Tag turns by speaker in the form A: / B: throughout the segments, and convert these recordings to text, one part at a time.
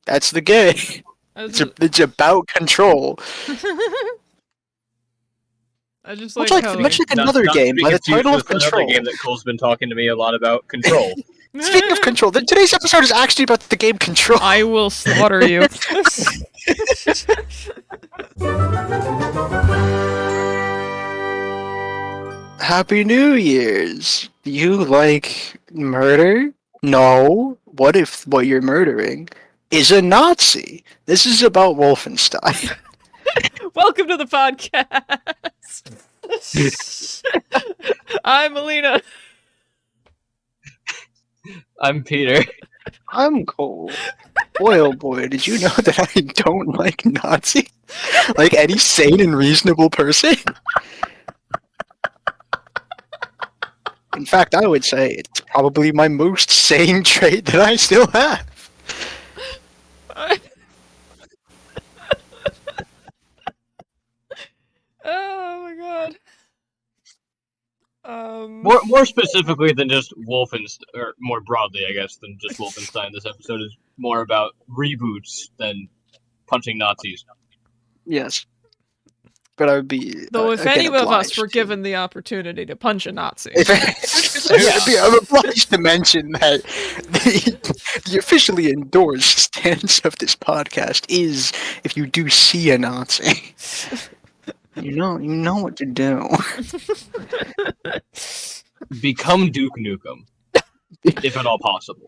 A: That's the game. It's about control.
B: I just
A: Much
B: like
A: like,
B: how...
A: much like another
C: Not
A: game
C: to be
A: by the
C: confused
A: title of
C: with another
A: Control.
C: game that Cole's been talking to me a lot about, Control.
A: Speaking of Control, today's episode is actually about the game Control.
B: I will slaughter you.
A: Happy New Year's! Do you like murder? No. What if what you're murdering is a Nazi? This is about Wolfenstein.
B: Welcome to the podcast. I'm Alina.
C: I'm Peter.
A: I'm Cole. Boy, oh boy, did you know that I don't like Nazi? Like any sane and reasonable person? In fact, I would say it's probably my most sane trait that I still have.
B: Oh my god.
C: More specifically than just Wolfenstein, or more broadly, I guess, than just Wolfenstein, this episode is more about reboots than punching Nazis.
A: Yes. But I would be.
B: Though if
A: again,
B: any of us
A: obliged
B: were
A: to-
B: given the opportunity to punch a Nazi.
A: I'm obliged to mention that the officially endorsed stance of this podcast is if you do see a Nazi, you know what to do.
C: Become Duke Nukem. If at all possible.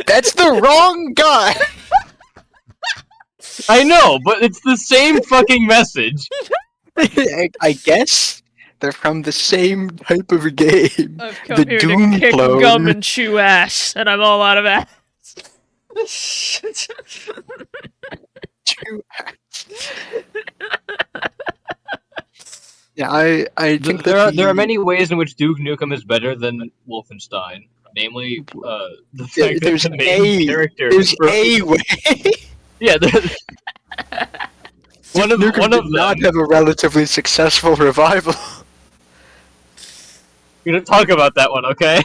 A: That's the wrong guy!
C: I know, but it's the same fucking message.
A: I guess they're from the same type of game.
B: I've come
A: The
B: here
A: Doom
B: to kick
A: clone.
B: gum and chew ass, and I'm all out of ass.
A: Yeah, I think
C: There
A: that
C: are many ways in which Duke Nukem is better than Wolfenstein. Namely, the fact that
A: there's
C: the main character
A: there's a way.
C: Yeah, one of
A: Nukem did
C: them.
A: not have a relatively successful revival.
C: We're gonna talk about that one, okay?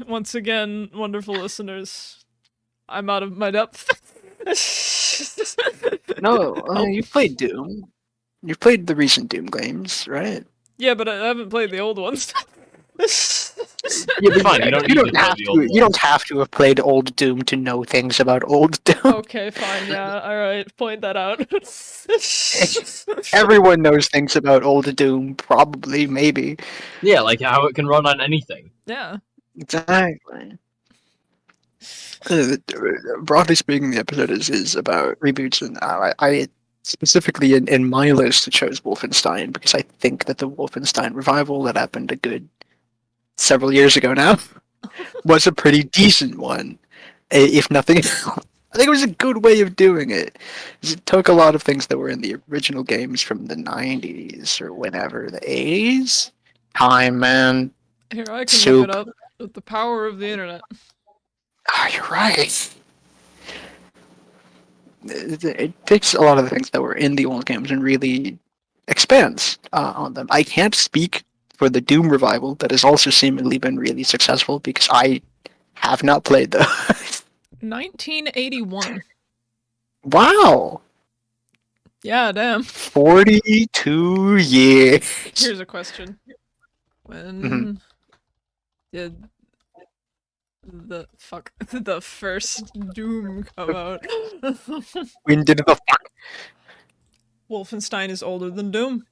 B: Once again, wonderful listeners, I'm out of my depth.
A: No, you played Doom. You played the recent Doom games, right?
B: Yeah, but I haven't played the old ones.
A: Yeah, but
C: Fine, you don't need to play
A: have
C: the
A: to.
C: old
A: You don't have to have played old Doom to know things about old Doom.
B: Okay, fine, yeah, alright, point that out.
A: Everyone knows things about old Doom, probably, maybe.
C: Yeah, like how it can run on anything.
B: Yeah.
A: Exactly. Broadly speaking, the episode is about reboots, and I specifically in my list chose Wolfenstein because I think that the Wolfenstein revival that happened a good several years ago now was a pretty decent one, if nothing else. I think it was a good way of doing it. It took a lot of things that were in the original games from the 90s or whenever, the 80s. Time, man.
B: Here, I can
A: Soup.
B: look it up with the power of the internet.
A: Oh, you're right. It takes a lot of the things that were in the old games and really expands on them. I can't speak for the Doom revival that has also seemingly been really successful because I have not played those.
B: 1981.
A: Wow.
B: Yeah, damn.
A: 42 years.
B: Here's a question. When
A: Mhm.
B: did the first Doom come out?
A: When did the fuck?
B: Wolfenstein is older than Doom.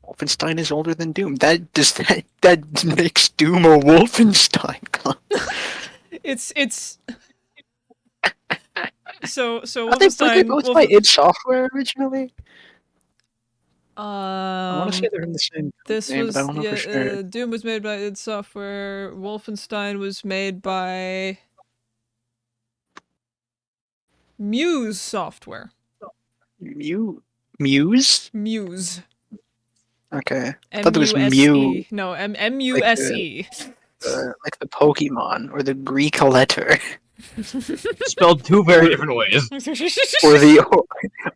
A: Wolfenstein is older than Doom. That makes Doom a Wolfenstein clone.
B: It's so
A: I think they
B: Wolfenstein.
A: both by id Software originally. I
B: Um,
A: want to say they're in the same
B: this
A: name,
B: was
A: but I don't know for sure.
B: Doom was made by id Software. Wolfenstein was made by Muse Software.
A: Muse?
B: Muse.
A: Okay. I thought it was Mew,
B: M-U-S-E. No, M-U-S-E.
A: like the Pokemon or the Greek letter,
C: Spelled two very different ways.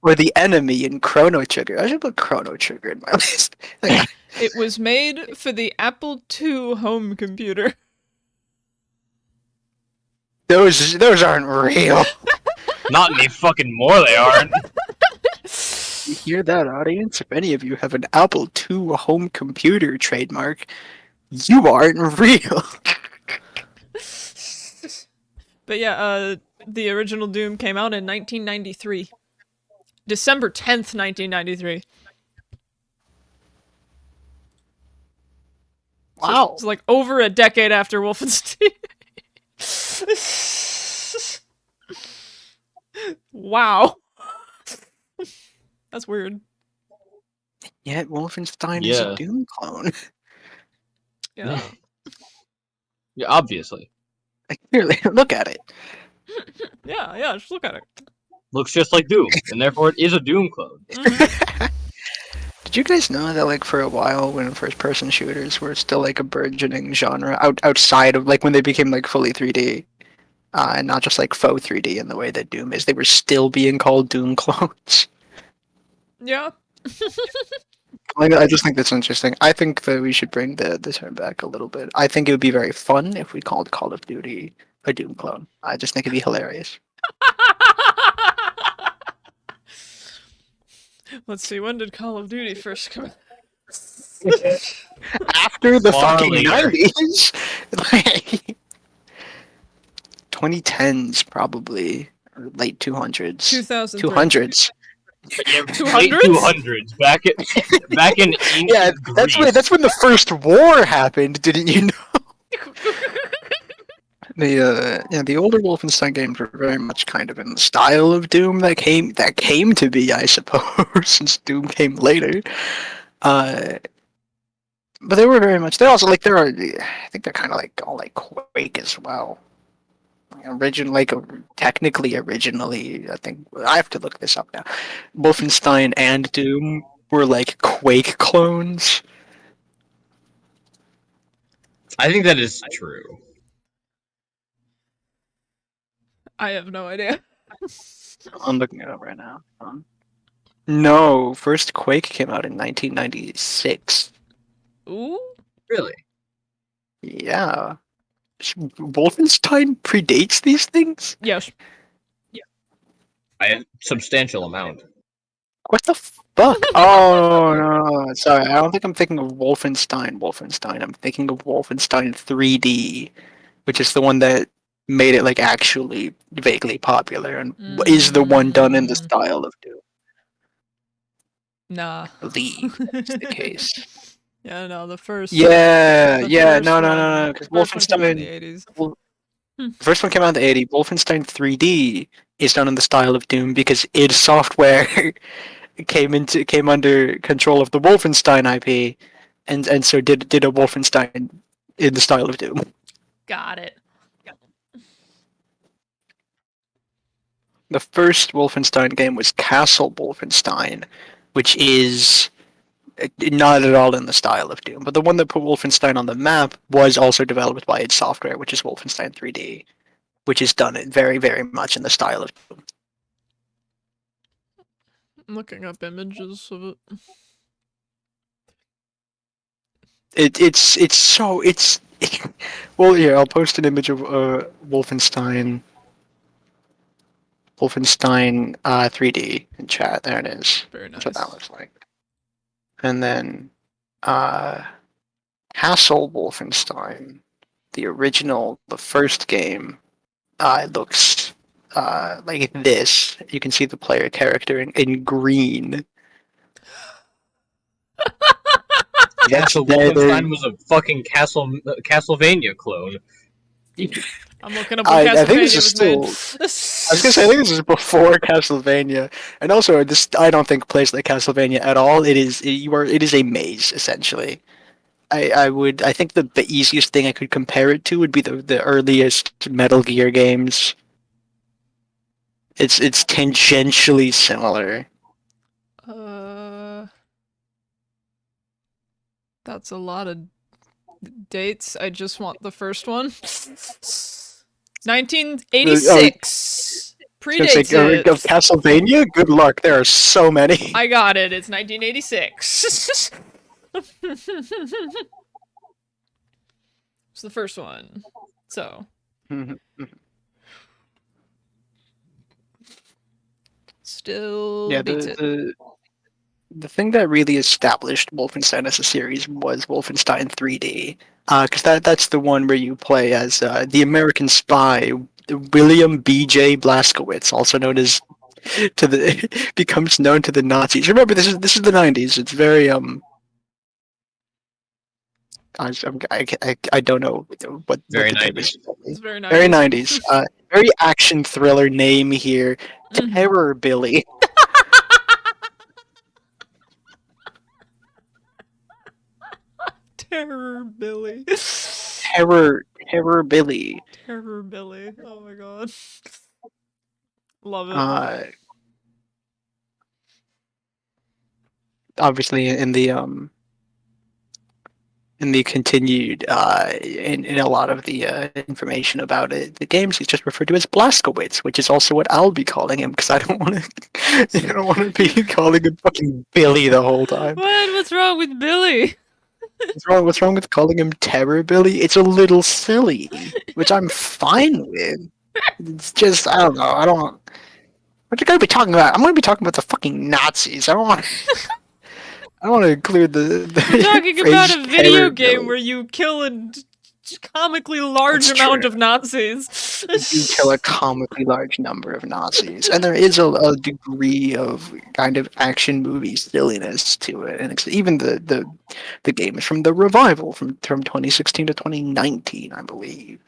A: or the enemy in Chrono Trigger. I should put Chrono Trigger in my list.
B: It was made for the Apple II home computer.
A: Those aren't real.
C: Not any fucking more they aren't.
A: You hear that, audience? If any of you have an Apple II home computer trademark, you aren't real.
B: But yeah, the original Doom came out in 1993. December 10th, 1993.
A: Wow.
B: It's like over a decade after Wolfenstein. Wow. That's weird.
A: Yet Wolfenstein is a
C: Yeah.
A: Doom clone.
B: Yeah.
C: Yeah, obviously.
A: Like, clearly, look at it.
B: Yeah, just look at it.
C: Looks just like Doom, and therefore it is a Doom clone.
B: Mhm.
A: Did you guys know that, like, for a while, when first-person shooters were still like a burgeoning genre outside of like when they became like fully 3D, and not just like faux 3D in the way that Doom is, they were still being called Doom clones.
B: Yeah.
A: I just think that's interesting. I think that we should bring the term back a little bit. I think it would be very fun if we called Call of Duty a Doom clone. I just think it'd be hilarious.
B: Let's see, when did Call of Duty first come out?
A: After the
C: Far
A: fucking
C: later.
A: 90s? Like, 2010s, probably. Or late 200s.
B: 2003.
A: 200s.
C: Yeah,
B: 200s?
C: late 200s, back in ancient
A: Yeah,
C: Greece.
A: that's when the first war happened, didn't you know? The older Wolfenstein games were very much kind of in the style of Doom that came to be, I suppose, since Doom came later. But they were very much. They also like I think they're kind of like all like Quake as well. Technically originally, I think I have to look this up now. Wolfenstein and Doom were like Quake clones.
C: I think that is true.
B: I have no idea.
A: I'm looking it up right now. No, first Quake came out in 1996.
B: Ooh?
C: Really?
A: Yeah. Wolfenstein predates these things?
B: Yes.
C: By a substantial amount.
A: What the fuck? Oh, no. Sorry, I don't think I'm thinking of Wolfenstein. I'm thinking of Wolfenstein 3D, which is the one that made it like actually vaguely popular and is the one done in the style of Doom.
B: Nah.
A: I believe that's the case.
B: Yeah, no, the first.
A: Yeah,
B: the
A: yeah,
B: first
A: no, because
B: First one came out in the
A: Wolfenstein.
B: 80s.
A: The first one came out in the 80s. Wolfenstein 3D is done in the style of Doom because id Software came under control of the Wolfenstein IP, and so did a Wolfenstein in the style of Doom.
B: Got it.
A: The first Wolfenstein game was Castle Wolfenstein, which is not at all in the style of Doom. But the one that put Wolfenstein on the map was also developed by id Software, which is Wolfenstein 3D, which is done very, very much in the style of Doom.
B: I'm looking up images of it.
A: It's well, yeah, I'll post an image of Wolfenstein 3D in chat. There it is.
B: Very nice.
A: That's what that looks like. And then Castle Wolfenstein, the original, the first game, looks like this. You can see the player character in green.
C: Yeah, so Wolfenstein was a fucking Castlevania clone.
B: I'm looking up when
A: I think
B: Castlevania
A: this is
B: was made.
A: still. I was gonna say I think this is before Castlevania, and also this I don't think plays like Castlevania at all. It is a maze essentially. I think the easiest thing I could compare it to would be the earliest Metal Gear games. It's tangentially similar.
B: That's a lot of dates. I just want the first one. 1986. Predates it.
A: Of Castlevania. Good luck. There are so many.
B: I got it. It's 1986. It's the first one. So. Still
A: Yeah,
B: beats it.
A: the thing that really established Wolfenstein as a series was Wolfenstein 3D, because that's the one where you play as the American spy William B.J. Blazkowicz, also known as to the becomes known to the Nazis. Remember, this is the 90s. It's very I don't know what
C: Very
A: the term
C: 90s.
A: is.
B: It's very
A: Very
B: 90s.
A: 90s. Very action thriller name here.
B: Mhm.
A: Terror Billy.
B: Terror Billy.
A: Terror Billy.
B: Terror Billy. Oh my god. Love it.
A: Uh, Obviously in the continued in a lot of the information about it, the games he's just referred to as Blazkowicz, which is also what I'll be calling him because I don't want to I don't want to be calling him fucking Billy the whole time.
B: What? What's wrong with Billy?
A: What's wrong with calling him Terror Billy? It's a little silly, which I'm fine with. It's just I don't know. I don't. What you gonna be talking about? I'm gonna be talking about the fucking Nazis. I don't want. I don't want to include the
B: We're talking
A: phrase
B: about a video
A: Terror
B: game
A: Billy.
B: where you kill a comically large
A: That's
B: amount
A: true.
B: of Nazis.
A: You do kill a comically large number of Nazis, and there is a degree of kind of action movie silliness to it. And even the game is from the revival from 2016 to 2019, I believe.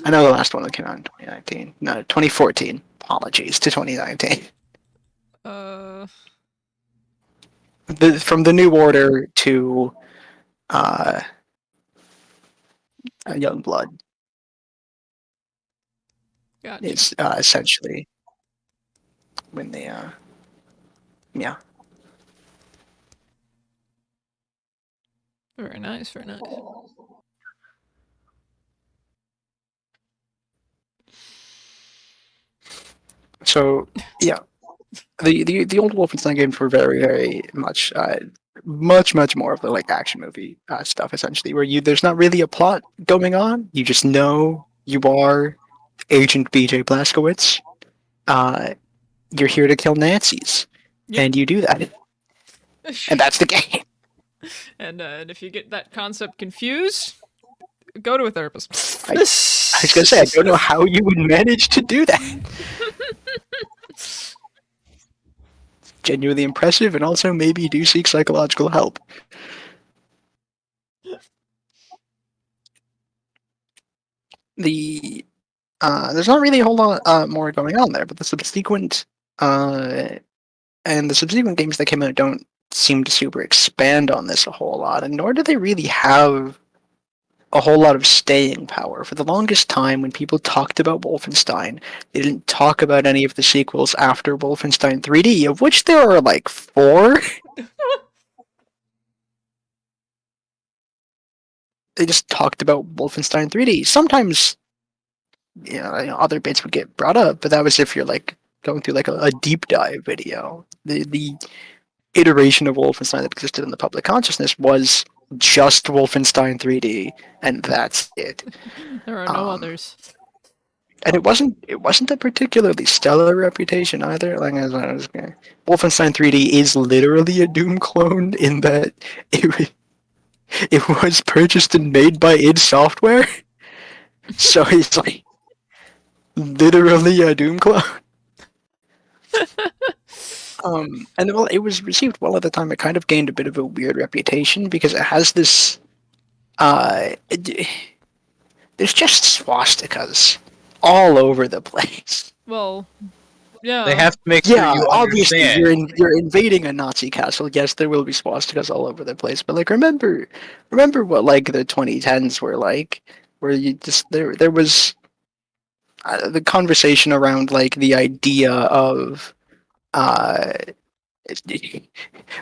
A: I know the last one that came out in 2019. No, 2014. Apologies to 2019.
B: Uh,
A: From the New Order to uh, Young Blood
B: gotcha.
A: is essentially when they yeah.
B: Very nice, very nice.
A: So yeah, the old Wolfenstein games were very much much more of the like action movie stuff essentially, where you there's not really a plot going on. You just know you are Agent B.J. Blazkowicz. You're here to kill Nazis,
B: Yep.
A: and you do that, and that's the game.
B: And if you get that concept confused, go to a therapist.
A: I was gonna say I don't know how you would manage to do that. Genuinely impressive, and also maybe do seek psychological help. The There's not really a whole lot more going on there, but the subsequent games that came out don't seem to super expand on this a whole lot, and nor do they really have a whole lot of staying power. For the longest time, when people talked about Wolfenstein, they didn't talk about any of the sequels after Wolfenstein 3D, of which there are like 4. They just talked about Wolfenstein 3D. Sometimes, other bits would get brought up, but that was if you're like going through like a deep dive video. The iteration of Wolfenstein that existed in the public consciousness was just Wolfenstein 3D, and that's it.
B: There are no others.
A: And it wasn't a particularly stellar reputation either. Like Wolfenstein 3D is literally a Doom clone in that it was purchased and made by id Software, so it's like literally a Doom clone. And well, it was received well at the time. It kind of gained a bit of a weird reputation because it has this. There's just swastikas all over the place.
B: Well, yeah.
C: They have to make sure
A: Yeah,
C: you
A: obviously
C: understand.
A: you're invading a Nazi castle. Yes, there will be swastikas all over the place. But like, remember what like the 2010s were like, where you just there was the conversation around like the idea of uh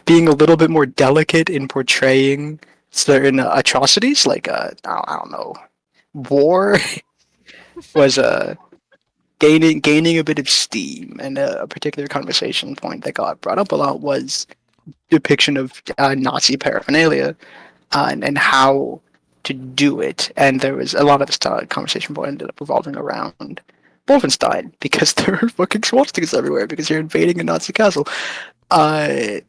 A: being a little bit more delicate in portraying certain atrocities, like I don't know, war was gaining a bit of steam, and a particular conversation point that got brought up a lot was depiction of Nazi paraphernalia and how to do it, and there was a lot of this conversation point ended up revolving around Wolfenstein, because there are fucking swastikas everywhere, because you're invading a Nazi castle. Uh,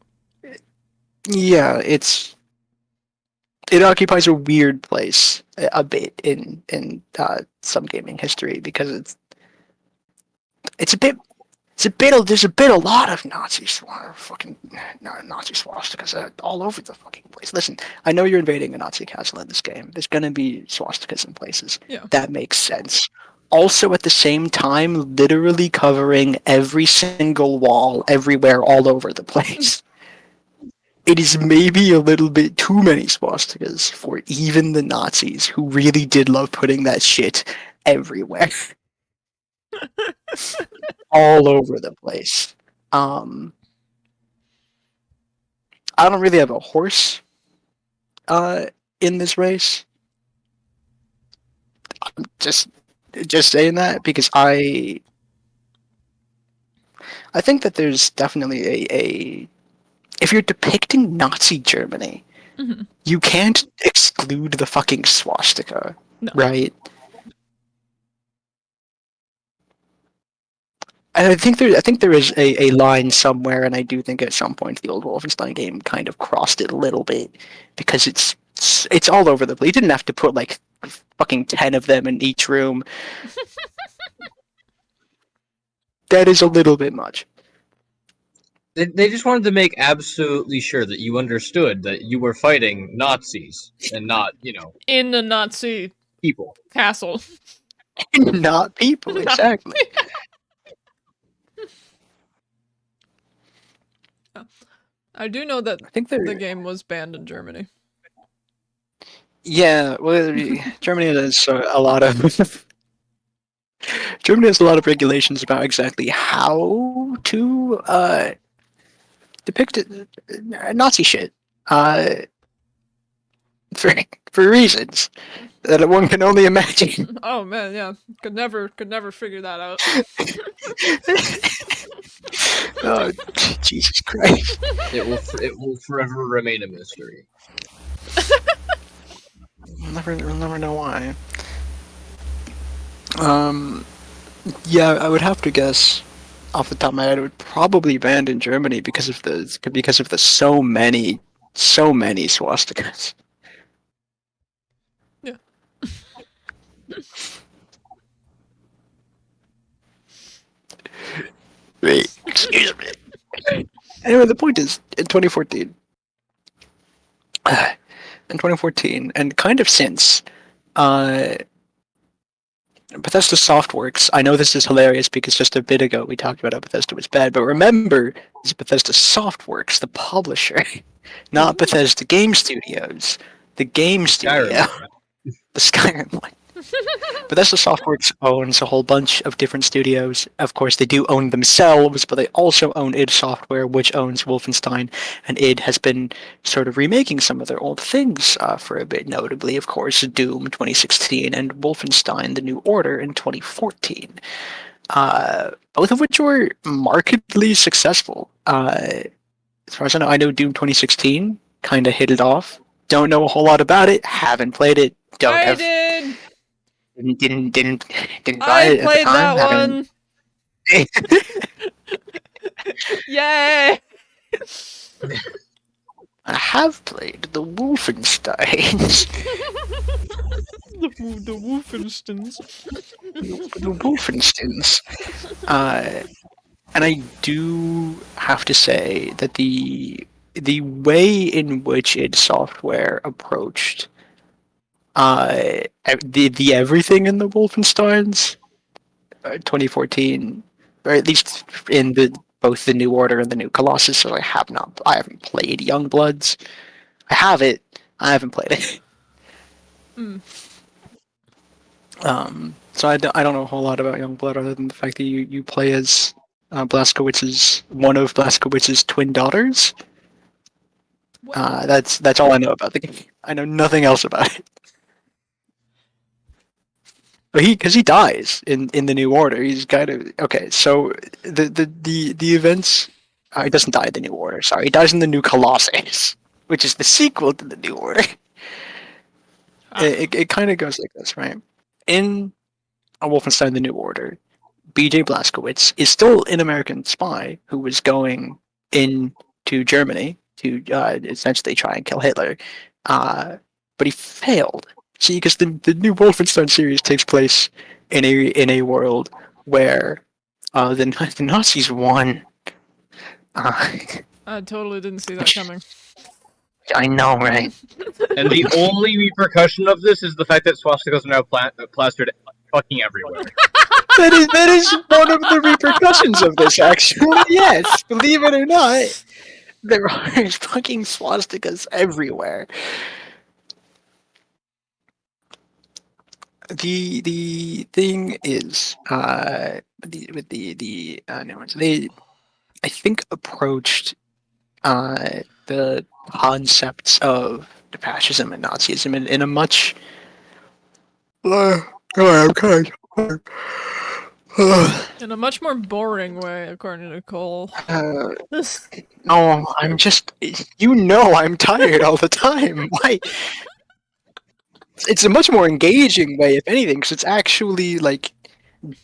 A: yeah, it occupies a weird place a bit in some gaming history because it's a bit there's a lot of Nazi fucking Nazi swastikas all over the fucking place. Listen, I know you're invading a Nazi castle in this game. There's gonna be swastikas in places.
B: Yeah.
A: That makes sense. Also, at the same time, literally covering every single wall, everywhere, all over the place. It is maybe a little bit too many swastikas for even the Nazis, who really did love putting that shit everywhere. All over the place. I don't really have a horse in this race. I'm just saying that because I think that there's definitely a if you're depicting Nazi Germany,
B: Mhm.
A: you can't exclude the fucking swastika,
B: No.
A: right? And I think there is a line somewhere, and I do think at some point the old Wolfenstein game kind of crossed it a little bit because it's all over the place. You didn't have to put like fucking 10 of them in each room. That is a little bit much.
C: They just wanted to make absolutely sure that you understood that you were fighting Nazis and not,
B: In a Nazi
C: people.
B: castle.
A: Not people,
B: Not-
A: exactly.
B: I do know that
A: I think they're
B: the game was banned in Germany.
A: yeah. Well, Germany has a lot of Germany has a lot of regulations about exactly how to depict Nazi shit. Uh, for reasons that one can only imagine.
B: Oh man, yeah. Could never figure that out.
A: Oh, Jesus Christ!
C: It will forever remain a mystery.
A: We'll never know why. Yeah, I would have to guess off the top of my head it would probably banned in Germany because of the so many swastikas.
B: Yeah.
A: Wait, excuse me. Anyway, the point is, in 2014, and kind of since, Bethesda Softworks. I know this is hilarious because just a bit ago we talked about how Bethesda was bad, but remember, it's Bethesda Softworks, the publisher, not Bethesda Game Studios. The game studio,
C: Skyrim.
A: the Skyrim one. Bethesda Softworks owns a whole bunch of different studios. Of course, they do own themselves, but they also own id Software, which owns Wolfenstein, and id has been sort of remaking some of their old things for a bit, notably, of course, Doom 2016 and Wolfenstein: The New Order in 2014. Both of which were markedly successful. As far as I know Doom 2016 kind of hit it off. Don't know a whole lot about it. Haven't played it. Don't
B: I
A: have
B: did.
A: didn't buy
B: I
A: it at the
B: played
A: time.
B: that
A: haven't-
B: one. Yay!
A: I have played the Wolfensteins.
B: the Wolfensteins.
A: the Wolfensteins. And I do have to say that the way in which id Software approached the everything in the Wolfensteins 2014, or at least in both the New Order and the New Colossus. So I haven't played Youngbloods. I have it. I haven't played it.
B: Mm.
A: So I don't know a whole lot about Youngblood other than the fact that you play as one of Blazkowicz's twin daughters.
B: Well,
A: That's all I know about the game. I know nothing else about it. But because he dies in the New Order, he's kind of okay. So the events, he doesn't die in the New Order. Sorry, he dies in the New Colossus, which is the sequel to the New Order. It kind of goes like this, right? In a Wolfenstein: The New Order, B.J. Blazkowicz is still an American spy who was going into Germany to essentially try and kill Hitler, but he failed. See, because the new Wolfenstein series takes place in a world where the Nazis won.
B: I totally didn't see that coming.
A: I know, right?
C: And the only repercussion of this is the fact that swastikas are now plastered fucking everywhere.
A: That is one of the repercussions of this, actually. Yes, believe it or not, there are fucking swastikas everywhere. The thing is, with the new ones, they I think approached the concepts of fascism and Nazism in a much I'm kind
B: In a much more boring way, according to Cole.
A: no, I'm just I'm tired all the time. Why? It's a much more engaging way, if anything, because it's actually like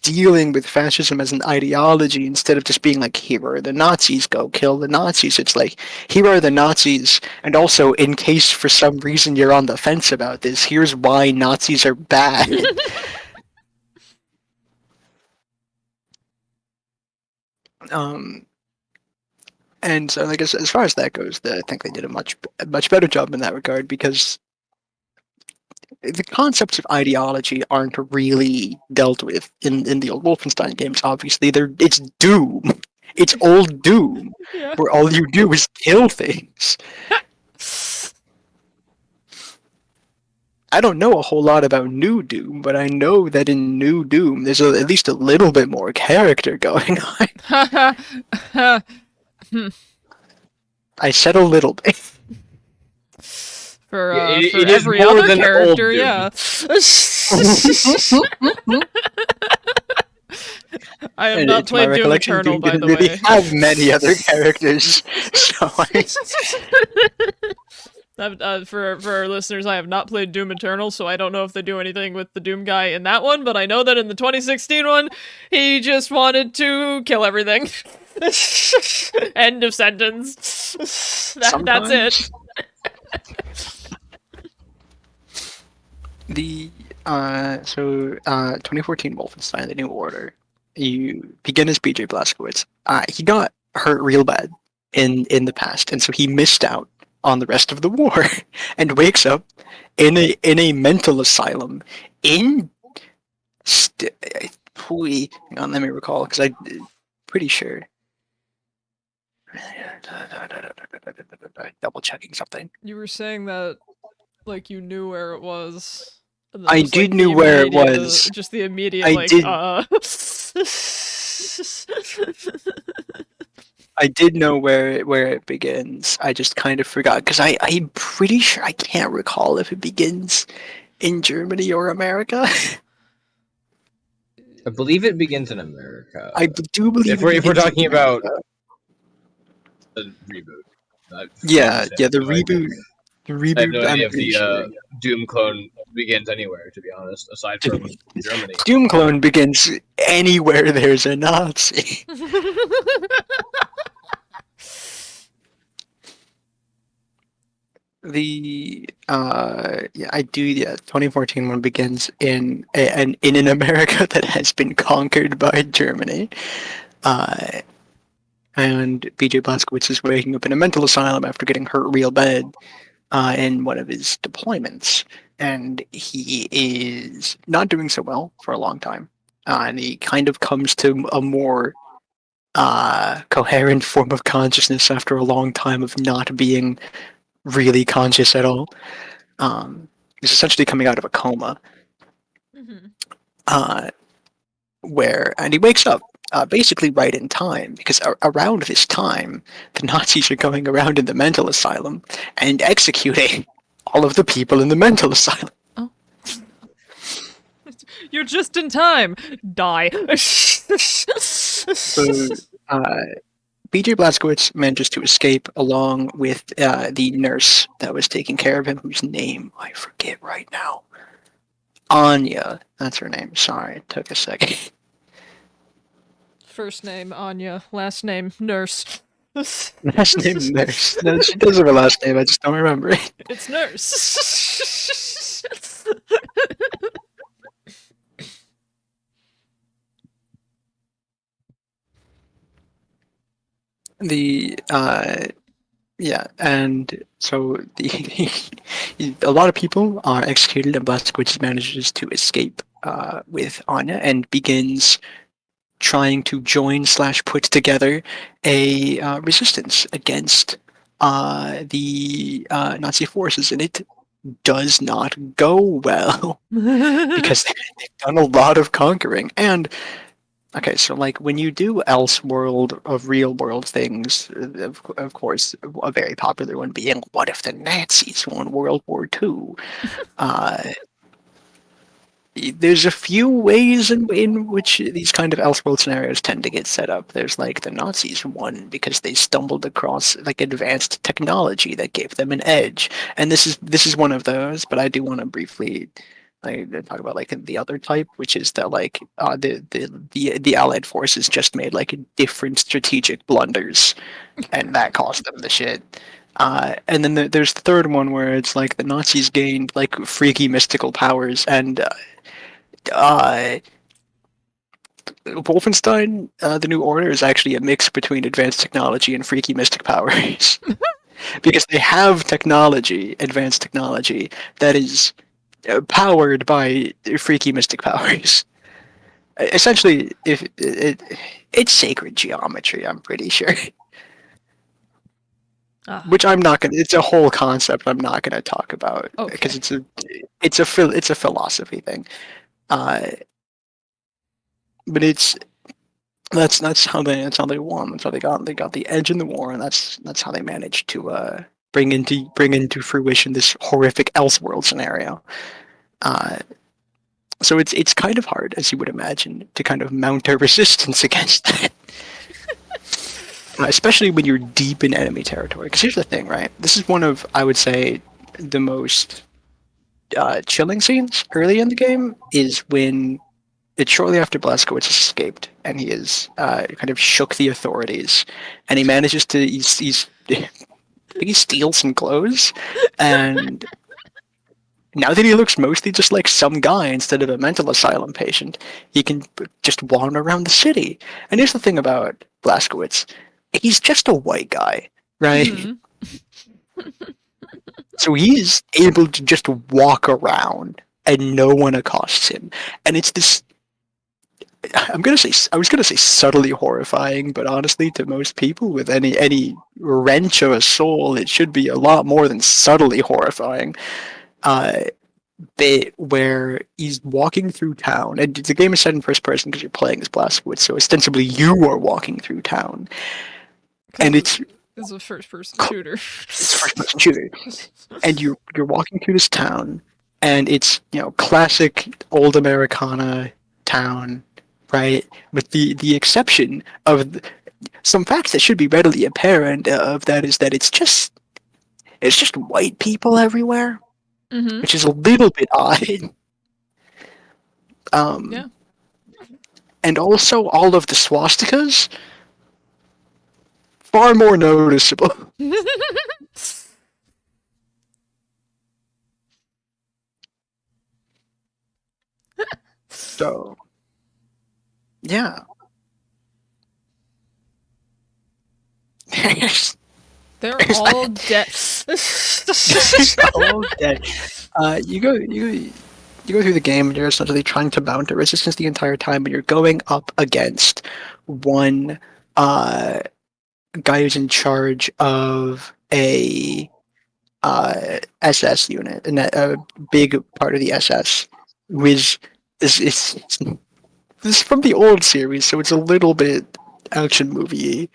A: dealing with fascism as an ideology instead of just being like, here are the Nazis, go kill the Nazis. It's like, here are the Nazis, and also, in case for some reason you're on the fence about this, here's why Nazis are bad. And so, like, as far as that goes, I think they did a much better job in that regard, because the concepts of ideology aren't really dealt with in the old Wolfenstein games. Obviously, it's Doom. It's old Doom,
B: Yeah.
A: where all you do is kill things. I don't know a whole lot about New Doom, but I know that in New Doom, there's at least a little bit more character going on. I said a little bit.
B: For
C: It is
B: every
C: more
B: other
C: than old
B: character,
C: Doom.
B: yeah. I have not
A: To my
B: played Doom
A: recollection,
B: Eternal,
A: Doom
B: by
A: didn't
B: the
A: really
B: way.
A: have many other characters, so
B: for our listeners, I have not played Doom Eternal, so I don't know if they do anything with the Doom guy in that one, but I know that in the 2016 one, he just wanted to kill everything. End of sentence. That's it.
A: The 2014 Wolfenstein: The New Order. You begin as B.J. Blazkowicz. He got hurt real bad in the past, and so he missed out on the rest of the war, and wakes up in a mental asylum in. Hang on, let me recall, because I'm pretty sure. Double checking something.
B: You were saying that, like, you knew where it was. And then
A: I
B: just, like,
A: did knew where it was.
B: Just the immediate,
A: I
B: like,
A: did. I did know where it begins. I just kind of forgot, because I'm pretty sure I can't recall if it begins in Germany or America.
C: I believe it begins in America.
A: I do believe
C: if we're talking
A: in
C: about
A: America.
C: the reboot.
A: Yeah, the
C: no idea.
A: reboot. The reboot.
C: I have no idea
A: I'm
C: if
A: pretty
C: the
A: sure.
C: Doom clone begins anywhere, to be honest, aside from Germany.
A: Doom clone begins anywhere there's a Nazi. I do. Yeah, 2014 one begins in an America that has been conquered by Germany, and B.J. Blazkowicz is waking up in a mental asylum after getting hurt real bad in one of his deployments, and he is not doing so well for a long time, and he kind of comes to a more coherent form of consciousness after a long time of not being really conscious at all. He's essentially coming out of a coma, and he wakes up basically right in time, because around this time, the Nazis are going around in the mental asylum and executing all of the people in the mental asylum.
B: Oh. You're just in time. Die.
A: So, B.J. Blazkowicz manages to escape along with the nurse that was taking care of him, whose name I forget right now. Anya, that's her name. Sorry, it took a second.
B: First name Anya, last name Nurse.
A: Last name Nurse. No, she does have a last name. I just don't remember it.
B: It's Nurse.
A: The yeah, and so a lot of people are executed, and Blazkowicz manages to escape with Anya and begins trying to join slash put together a resistance against the Nazi forces, and it does not go well because they've done a lot of conquering. And okay, so like when you do Elseworld of real world things, of course, a very popular one being what if the Nazis won World War II? Uh, there's a few ways in which these kind of Elseworld scenarios tend to get set up. There's like the Nazis won because they stumbled across like advanced technology that gave them an edge, and this is one of those. But I do want to briefly like talk about like the other type, which is that like the Allied forces just made like different strategic blunders, and that cost them the shit. And then there's the third one where it's like the Nazis gained like freaky mystical powers, and uh, Wolfenstein, the New Order, is actually a mix between advanced technology and freaky mystic powers. Because they have technology, advanced technology, that is powered by freaky mystic powers. Essentially, if it's sacred geometry, I'm pretty sure. Which I'm not gonna. It's a whole concept I'm not gonna talk about because
B: Okay.
A: it's a philosophy thing. But that's how they won. That's how they got the edge in the war, and that's how they managed to bring into fruition this horrific Elseworld scenario. Uh, so it's kind of hard, as you would imagine, to kind of mount a resistance against that. Especially when you're deep in enemy territory. Because here's the thing, right? This is one of, I would say, the most chilling scenes early in the game is when it's shortly after Blazkowicz has escaped, and he has kind of shook the authorities, and he manages to he steals some clothes, and now that he looks mostly just like some guy instead of a mental asylum patient, he can just wander around the city. And here's the thing about Blazkowicz: he's just a white guy, right?
B: Mm-hmm.
A: So he's able to just walk around, and no one accosts him, and it's this. I was gonna say subtly horrifying, but honestly, to most people with any wrench of a soul, it should be a lot more than subtly horrifying. Uh, bit where he's walking through town, and the game is set in first person because you're playing as Blazkowicz, so ostensibly you are walking through town, and it's
B: a first-person shooter.
A: it's first person shooter, and you're walking through this town, and it's classic old Americana town, right? With the exception of some facts that should be readily apparent of that is that it's just white people everywhere,
B: Mm-hmm.
A: which is a little bit odd.
B: Yeah.
A: And also all of the swastikas far more noticeable. So yeah.
B: They're all dead.
A: All dead. You go through the game and you're essentially trying to mount a resistance the entire time, but you're going up against one guy who's in charge of a SS unit, and a big part of the SS, who this is from the old series, so it's a little bit action movie.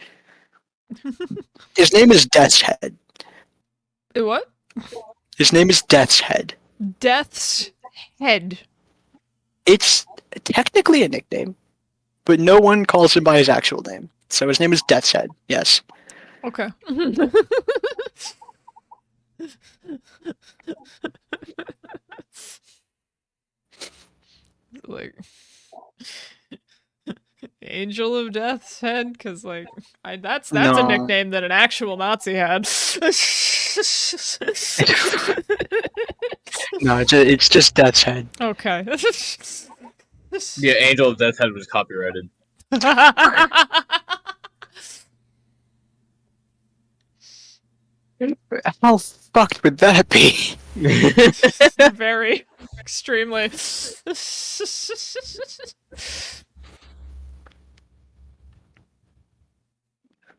A: His name is Death's Head.
B: What?
A: His name is Death's Head.
B: Death's Head.
A: It's technically a nickname, but no one calls him by his actual name. So his name is Death's Head. Yes.
B: Okay. like Angel of Death's head, because like that's a
A: No.
B: nickname that an actual Nazi had.
A: No, it's just Death's head.
B: Okay.
C: Yeah, Angel of Death's head was copyrighted.
A: How fucked would that be?
B: Very, extremely.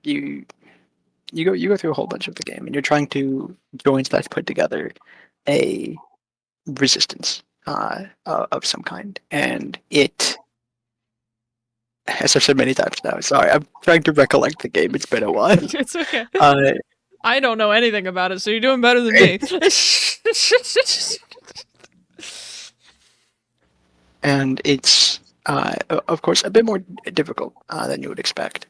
A: you go through a whole bunch of the game, and you're trying to join slash put together a resistance of some kind, and it. As I've said many times now, sorry, I'm trying to recollect the game. It's been a while.
B: It's okay.
A: Uh,
B: I don't know anything about it, so you're doing better than me.
A: and it's of course a bit more difficult than you would expect,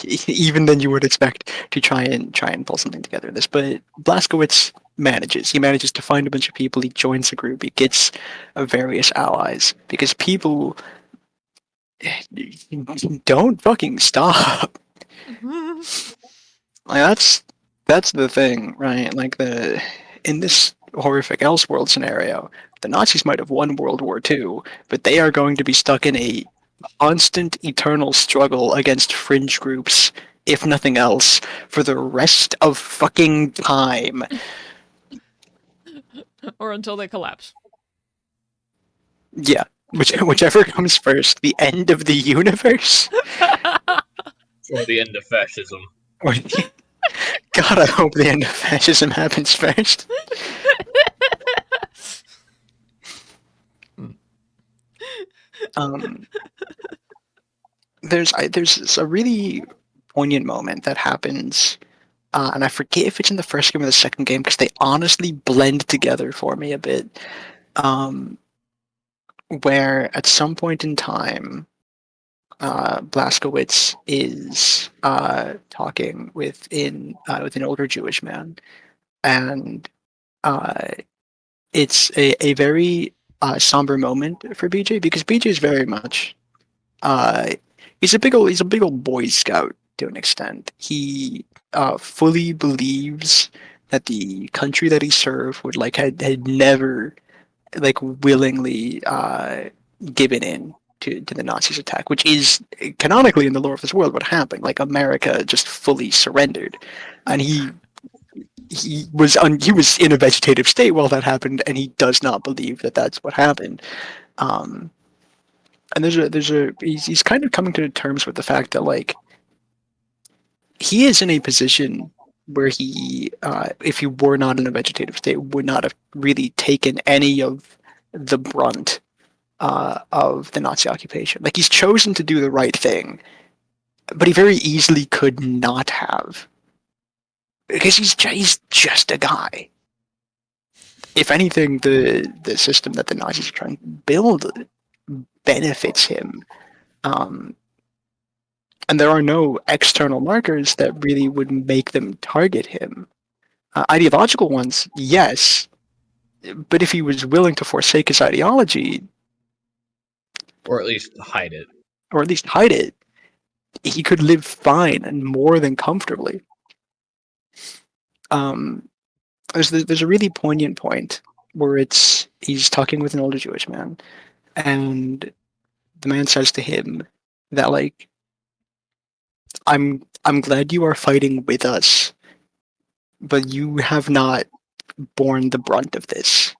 A: even than you would expect to try and pull something together. This, but Blazkowicz manages. He manages to find a bunch of people. He joins a group. He gets various allies because people don't fucking stop. Like that's the thing, right? Like in this horrific Elseworld scenario, the Nazis might have won World War II, but they are going to be stuck in a constant, eternal struggle against fringe groups, if nothing else, for the rest of fucking time.
B: Or until they collapse.
A: Yeah, whichever comes first, the end of the universe,
C: Or the end of fascism.
A: or God, I hope the end of fascism happens first. There's a really poignant moment that happens, and I forget if it's in the first game or the second game because they honestly blend together for me a bit. Where at some point in time, Blazkowicz is talking with an older Jewish man, and it's a very somber moment for BJ because BJ is very much he's a big old Boy Scout to an extent. He fully believes that the country that he served would had never willingly given in to the Nazis' attack, which is canonically in the lore of this world what happened. Like America just fully surrendered, and he was in a vegetative state while that happened, and he does not believe that that's what happened. And he's kind of coming to terms with the fact that like he is in a position where he, if he were not in a vegetative state, would not have really taken any of the brunt of the Nazi occupation. Like he's chosen to do the right thing, but he very easily could not have, because he's just a guy. If anything, the system that the Nazis are trying to build benefits him. And there are no external markers that really would make them target him. Ideological ones, yes, but if he was willing to forsake his ideology,
C: Or at least hide it.
A: or at least hide it, he could live fine and more than comfortably. There's a really poignant point where he's talking with an older Jewish man, and the man says to him that like, I'm glad you are fighting with us, but you have not borne the brunt of this.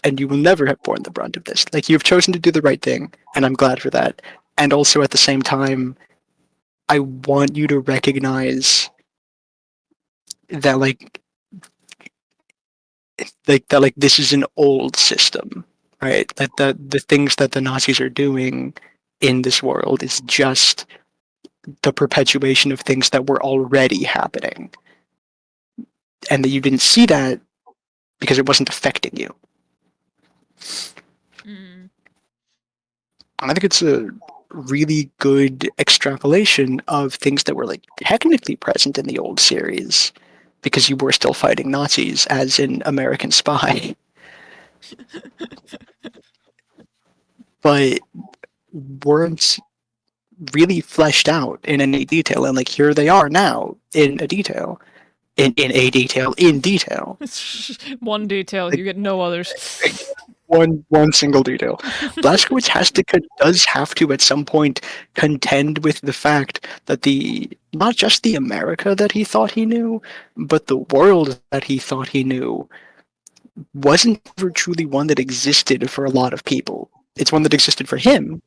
A: And you will never have borne the brunt of this. Like, you've chosen to do the right thing, and I'm glad for that. And also, at the same time, I want you to recognize that, this is an old system, right? That the things that the Nazis are doing in this world is just the perpetuation of things that were already happening. And that you didn't see that because it wasn't affecting you.
B: Mm.
A: And I think it's a really good extrapolation of things that were technically present in the old series, because you were still fighting Nazis as an American spy. but weren't really fleshed out in any detail. And like here they are now in a detail, in detail.
B: One detail, you get no others.
A: One single detail. Blazkowicz does have to at some point contend with the fact that not just the America that he thought he knew, but the world that he thought he knew wasn't ever truly one that existed for a lot of people. It's one that existed for him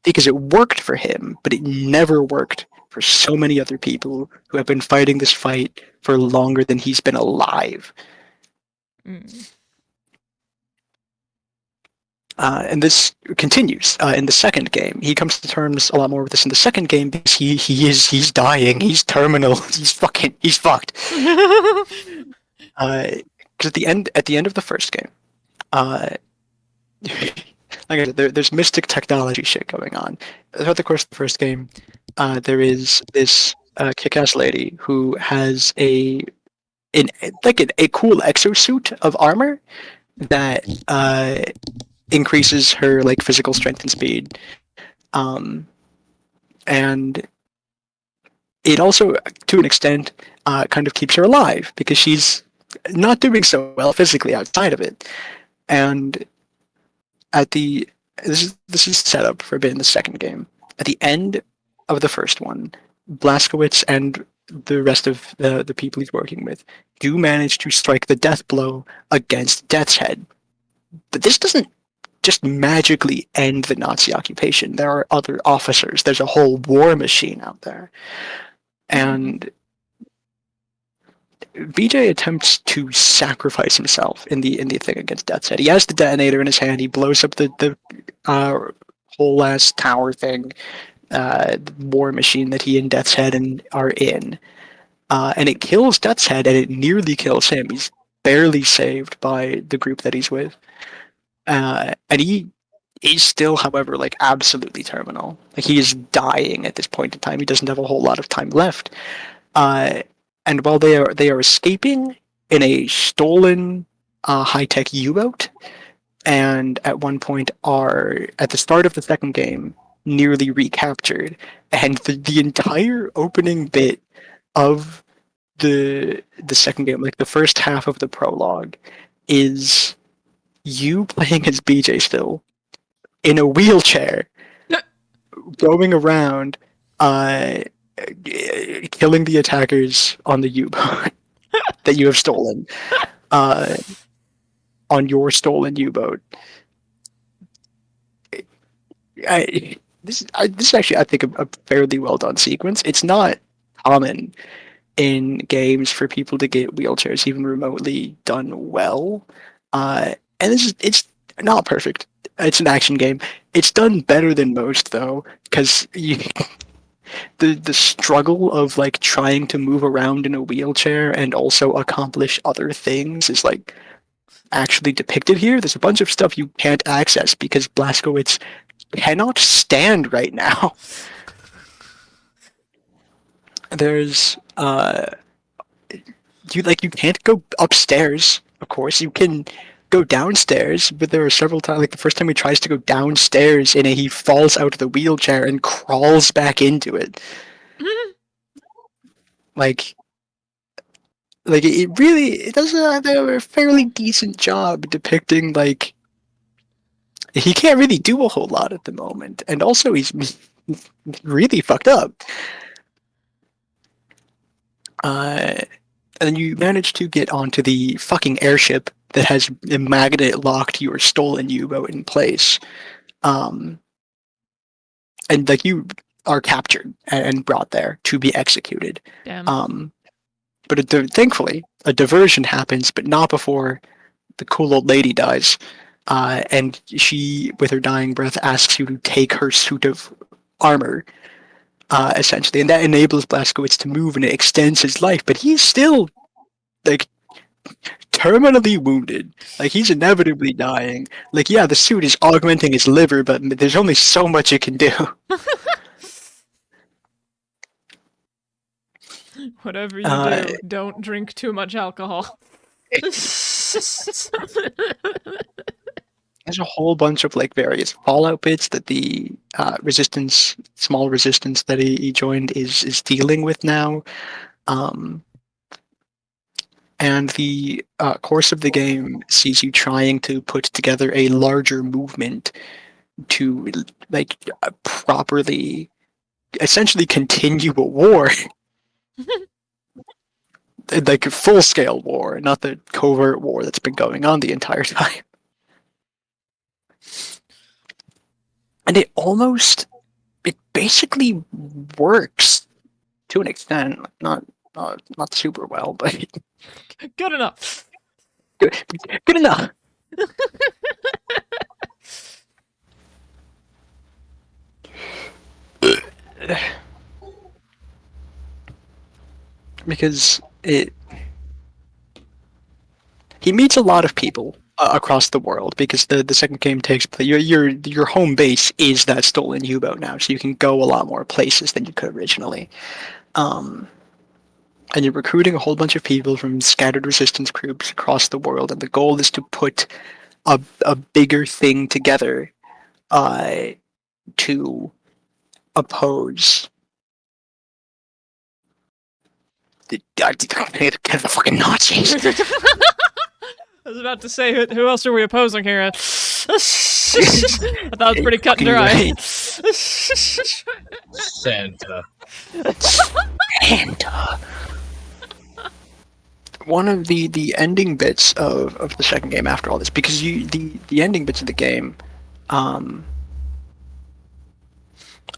A: because it worked for him, but it never worked for so many other people who have been fighting this fight for longer than he's been alive.
B: Mm.
A: And this continues in the second game. He comes to terms a lot more with this in the second game because he's dying. He's terminal. He's fucked. Because at the end of the first game, like I said, there's mystic technology shit going on. Throughout the course of the first game, there is this kick-ass lady who has a cool exosuit of armor that increases her like physical strength and speed, and it also, to an extent, kind of keeps her alive because she's not doing so well physically outside of it. And at the this is set up for a bit in the second game. At the end of the first one, Blazkowicz and the rest of the people he's working with do manage to strike the death blow against Death's Head. But this doesn't just magically end the Nazi occupation. There are other officers. There's a whole war machine out there. And BJ attempts to sacrifice himself in the thing against Death's Head. He has the detonator in his hand. He blows up the whole ass tower thing, war machine that he and Death's Head are in. And it kills Death's Head, and it nearly kills him. He's barely saved by the group that he's with. And he is still, however, like absolutely terminal. Like he is dying at this point in time. He doesn't have a whole lot of time left. And while they are escaping in a stolen high-tech U-boat, and at one point are at the start of the second game nearly recaptured, and the entire opening bit of the second game, like the first half of the prologue, is you playing as BJ still in a wheelchair, going around, killing the attackers on the U-boat that you have stolen, on your stolen U-boat. This is actually, I think, a fairly well done sequence. It's not common in games for people to get wheelchairs even remotely done well, and it's not perfect. It's an action game. It's done better than most though, because the struggle of like trying to move around in a wheelchair and also accomplish other things is like actually depicted here. There's a bunch of stuff you can't access because Blazkowicz cannot stand right now. There's you can't go upstairs. Of course, you can go downstairs, but there are several times, like the first time he tries to go downstairs he falls out of the wheelchair and crawls back into it. Like it does a fairly decent job depicting like he can't really do a whole lot at the moment, and also he's really fucked up. And then you manage to get onto the fucking airship that has a magnet locked your stolen U-boat in place. And like you are captured and brought there to be executed.
B: Damn.
A: But thankfully, a diversion happens, but not before the cool old lady dies. And she, with her dying breath, asks you to take her suit of armor, essentially. And that enables Blazkowicz to move, and it extends his life. But he's still, like, terminally wounded. Like, he's inevitably dying. Like, yeah, the suit is augmenting his liver, but there's only so much it can do.
B: Whatever you do, don't drink too much alcohol.
A: There's a whole bunch of like various Fallout bits that the resistance, small resistance that he joined is dealing with now. Um, and the course of the game sees you trying to put together a larger movement to like properly, essentially continue a war, like a full scale war, not the covert war that's been going on the entire time. And it basically works to an extent, not super well, but
B: Good enough.
A: good enough. Because he meets a lot of people across the world because the second game takes place. Your home base is that stolen U-boat now, so you can go a lot more places than you could originally. Um, and you're recruiting a whole bunch of people from scattered resistance groups across the world, and the goal is to put a bigger thing together to oppose the fucking Nazis.
B: I was about to say, who else are we opposing here? I thought it was pretty cut and dry.
A: Right.
C: Santa.
A: And one of the ending bits of the second game after all this, because the ending bits of the game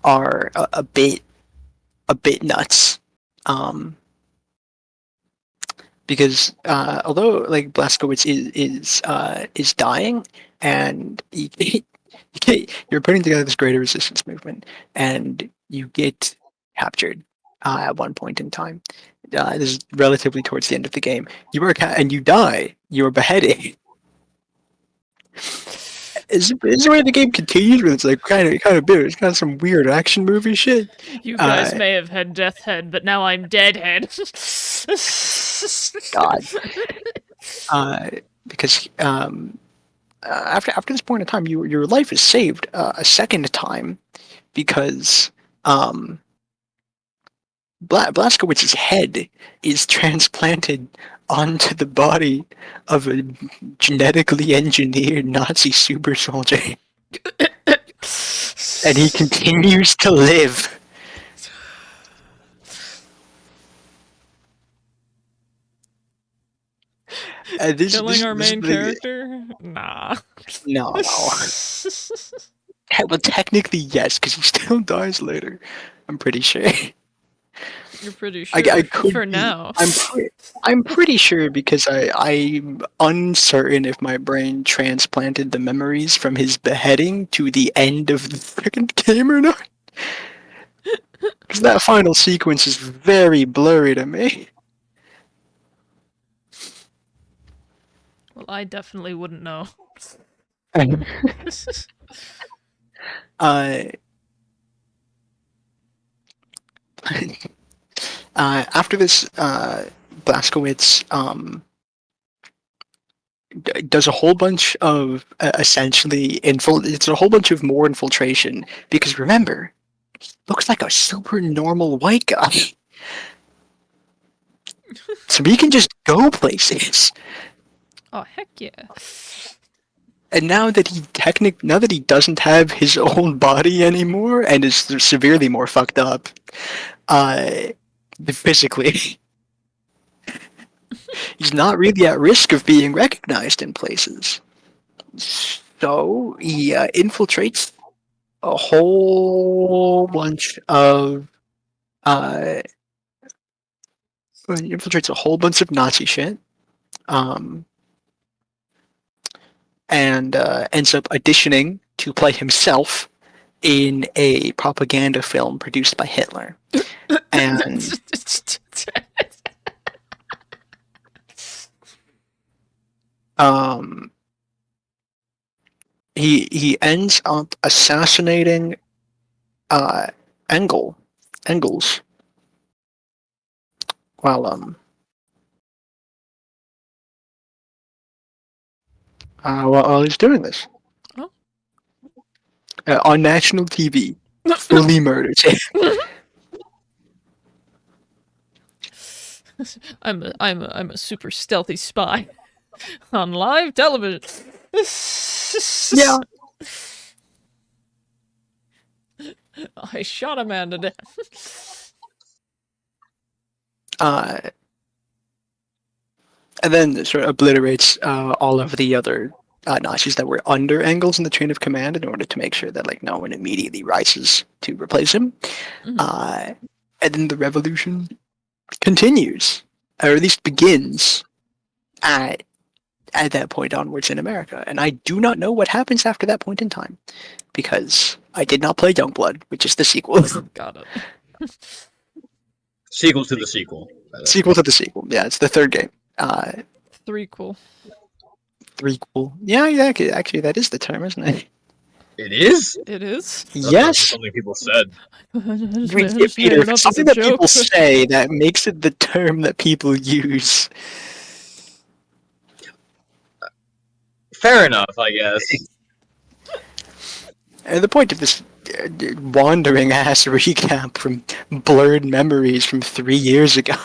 A: are a bit nuts. Because although like Blazkowicz is dying, and you're putting together this greater resistance movement, and you get captured at one point in time. This is relatively towards the end of the game. You are and you die. You are beheaded. Is the way the game continues? Where it's like kind of big. It's kind of some weird action movie shit.
B: You guys may have had Death Head, but now I'm Dead Head.
A: God. Because after this point in time, your life is saved a second time because Blazkowicz's head is transplanted onto the body of a genetically engineered Nazi super soldier, and he continues to live.
B: Killing our main character? Nah.
A: No. Well, technically, yes, because he still dies later. I'm pretty sure.
B: You're pretty sure
A: I could
B: for
A: be,
B: now.
A: I'm pretty sure because I'm uncertain if my brain transplanted the memories from his beheading to the end of the second game or not. Because that final sequence is very blurry to me.
B: Well, I definitely wouldn't know.
A: After this, Blazkowicz does a whole bunch of essentially it's a whole bunch of more infiltration because remember, he looks like a super normal white guy, so he can just go places.
B: Oh heck yeah!
A: And now that he doesn't have his own body anymore and is severely more fucked up, physically, he's not really at risk of being recognized in places. So he infiltrates a whole bunch of Nazi shit, and ends up auditioning to play himself in a propaganda film produced by Hitler. And he ends up assassinating Engels while while he's doing this. on national TV, fully murders him.
B: I'm a super stealthy spy on live television.
A: Yeah.
B: I shot a man to death.
A: And then sort of obliterates all of the other Nazis that were under Engels in the chain of command in order to make sure that like no one immediately rises to replace him. And then the revolution continues, or at least begins at that point onwards in America. And I do not know what happens after that point in time because I did not play Youngblood, which is the sequel.
B: Got it.
C: Sequel to the sequel.
A: Sequel to the sequel. Yeah, it's the third game.
B: Threequel.
A: Threequel. Yeah, actually, that is the term, isn't it?
C: It is?
B: It is?
A: Yes.
C: Something people said.
A: Peter, if it's something that people say that makes it the term that people use.
C: Fair enough, I guess.
A: And the point of this wandering ass recap from blurred memories from 3 years ago.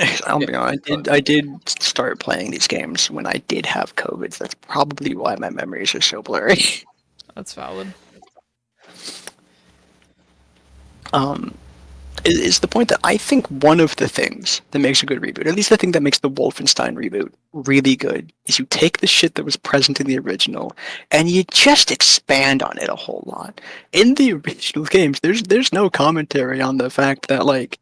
A: I did start playing these games when I did have COVID. That's probably why my memories are so blurry.
B: That's valid.
A: Is the point that I think one of the things that makes a good reboot, at least the thing that makes the Wolfenstein reboot really good, is you take the shit that was present in the original and you just expand on it a whole lot. In the original games, there's no commentary on the fact that like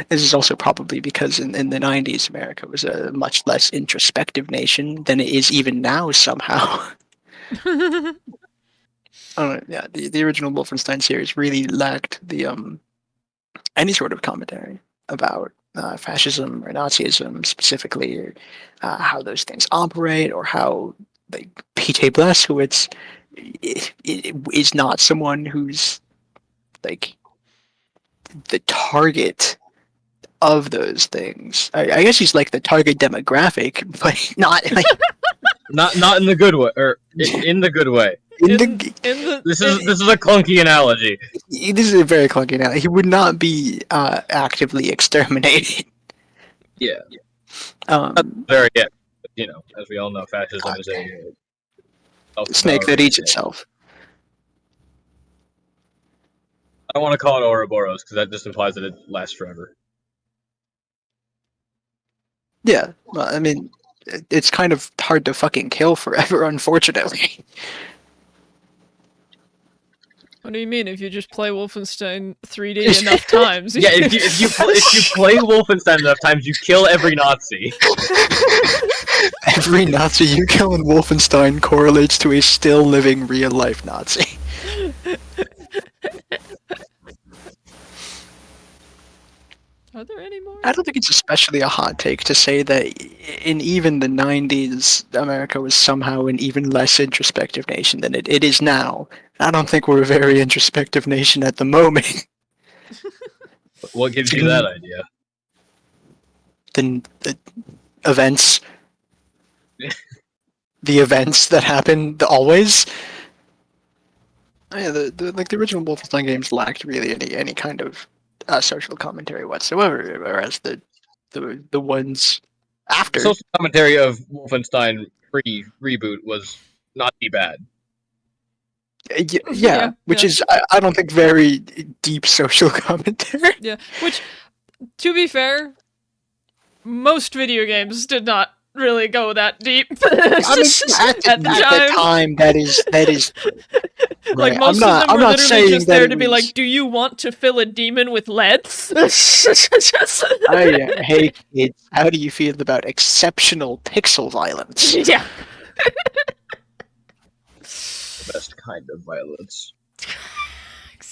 A: this is also probably because in the 90s America was a much less introspective nation than it is even now somehow. Yeah, the original Wolfenstein series really lacked the any sort of commentary about fascism or Nazism specifically, or how those things operate, or how like P.J. Blazkowicz is not someone who's like the target of those things. I guess he's like the target demographic, but not like
C: not in the good way, or in the good way. This is a clunky analogy.
A: This is a very clunky analogy. He would not be actively exterminated.
C: Yeah. Very yeah. You know, as we all know, fascism is a
A: snake that eats itself.
C: I don't want to call it Ouroboros because that just implies that it lasts forever.
A: Yeah, well, I mean, it's kind of hard to fucking kill forever, unfortunately.
B: What do you mean? If you just play Wolfenstein 3D enough times?
C: Yeah, if you play Wolfenstein enough times, you kill every Nazi.
A: Every Nazi you kill in Wolfenstein correlates to a still living real life Nazi.
B: Are there any more?
A: I don't think it's especially a hot take to say that in even the 90s, America was somehow an even less introspective nation than it is now. I don't think we're a very introspective nation at the moment.
C: What gives you that idea?
A: The events. The events that happen always. Yeah, the original Wolfenstein games lacked really any kind of social commentary whatsoever, whereas the ones after
C: the social commentary of Wolfenstein reboot was not too bad.
A: Yeah, which is I don't think very deep social commentary.
B: Yeah, which, to be fair, most video games did not really go that deep.
A: I mean, at the time, that is
B: like
A: right.
B: most of them were literally just there to be like, do you want to fill a demon with lead?
A: Hey kids, how do you feel about exceptional pixel violence?
B: Yeah.
C: The best kind of violence.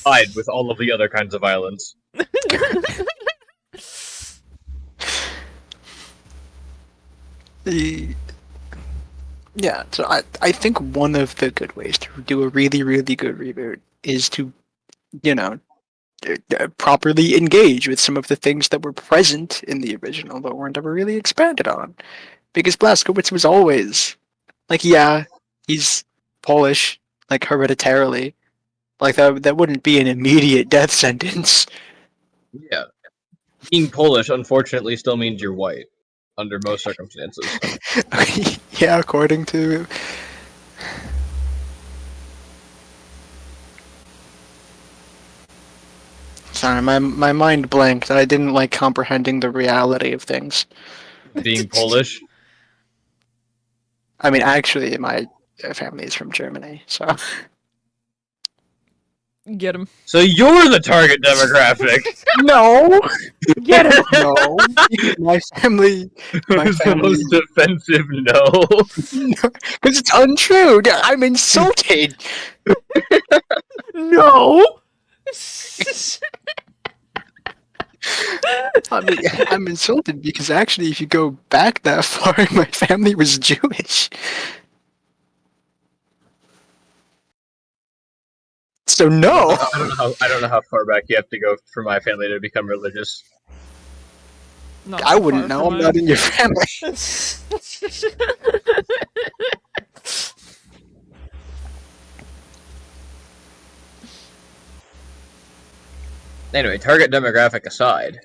C: Tied with all of the other kinds of violence.
A: Yeah, so I think one of the good ways to do a really, really good reboot is to, properly engage with some of the things that were present in the original but weren't ever really expanded on. Because Blazkowicz was always like, yeah, he's Polish, like hereditarily. Like that wouldn't be an immediate death sentence.
C: Yeah. Being Polish, unfortunately, still means you're white under most circumstances.
A: Yeah, according to. Sorry, my mind blanked. I didn't like comprehending the reality of things.
C: Being Polish.
A: I mean, actually, my family is from Germany, so.
B: Get him.
C: So you're the target demographic.
A: No!
B: Get him!
A: No! My family. My
C: Who's the
A: family.
C: most defensive no?
A: Because it's untrue! I'm insulted!
B: No!
A: I mean, I'm insulted because actually, if you go back that far, my family was Jewish. So no!
C: I don't know how far back you have to go for my family to become religious.
B: Not
A: I
B: that
A: wouldn't
B: far
A: know.
B: from
A: I'm not
B: mine.
A: in your family.
C: Anyway, target demographic aside.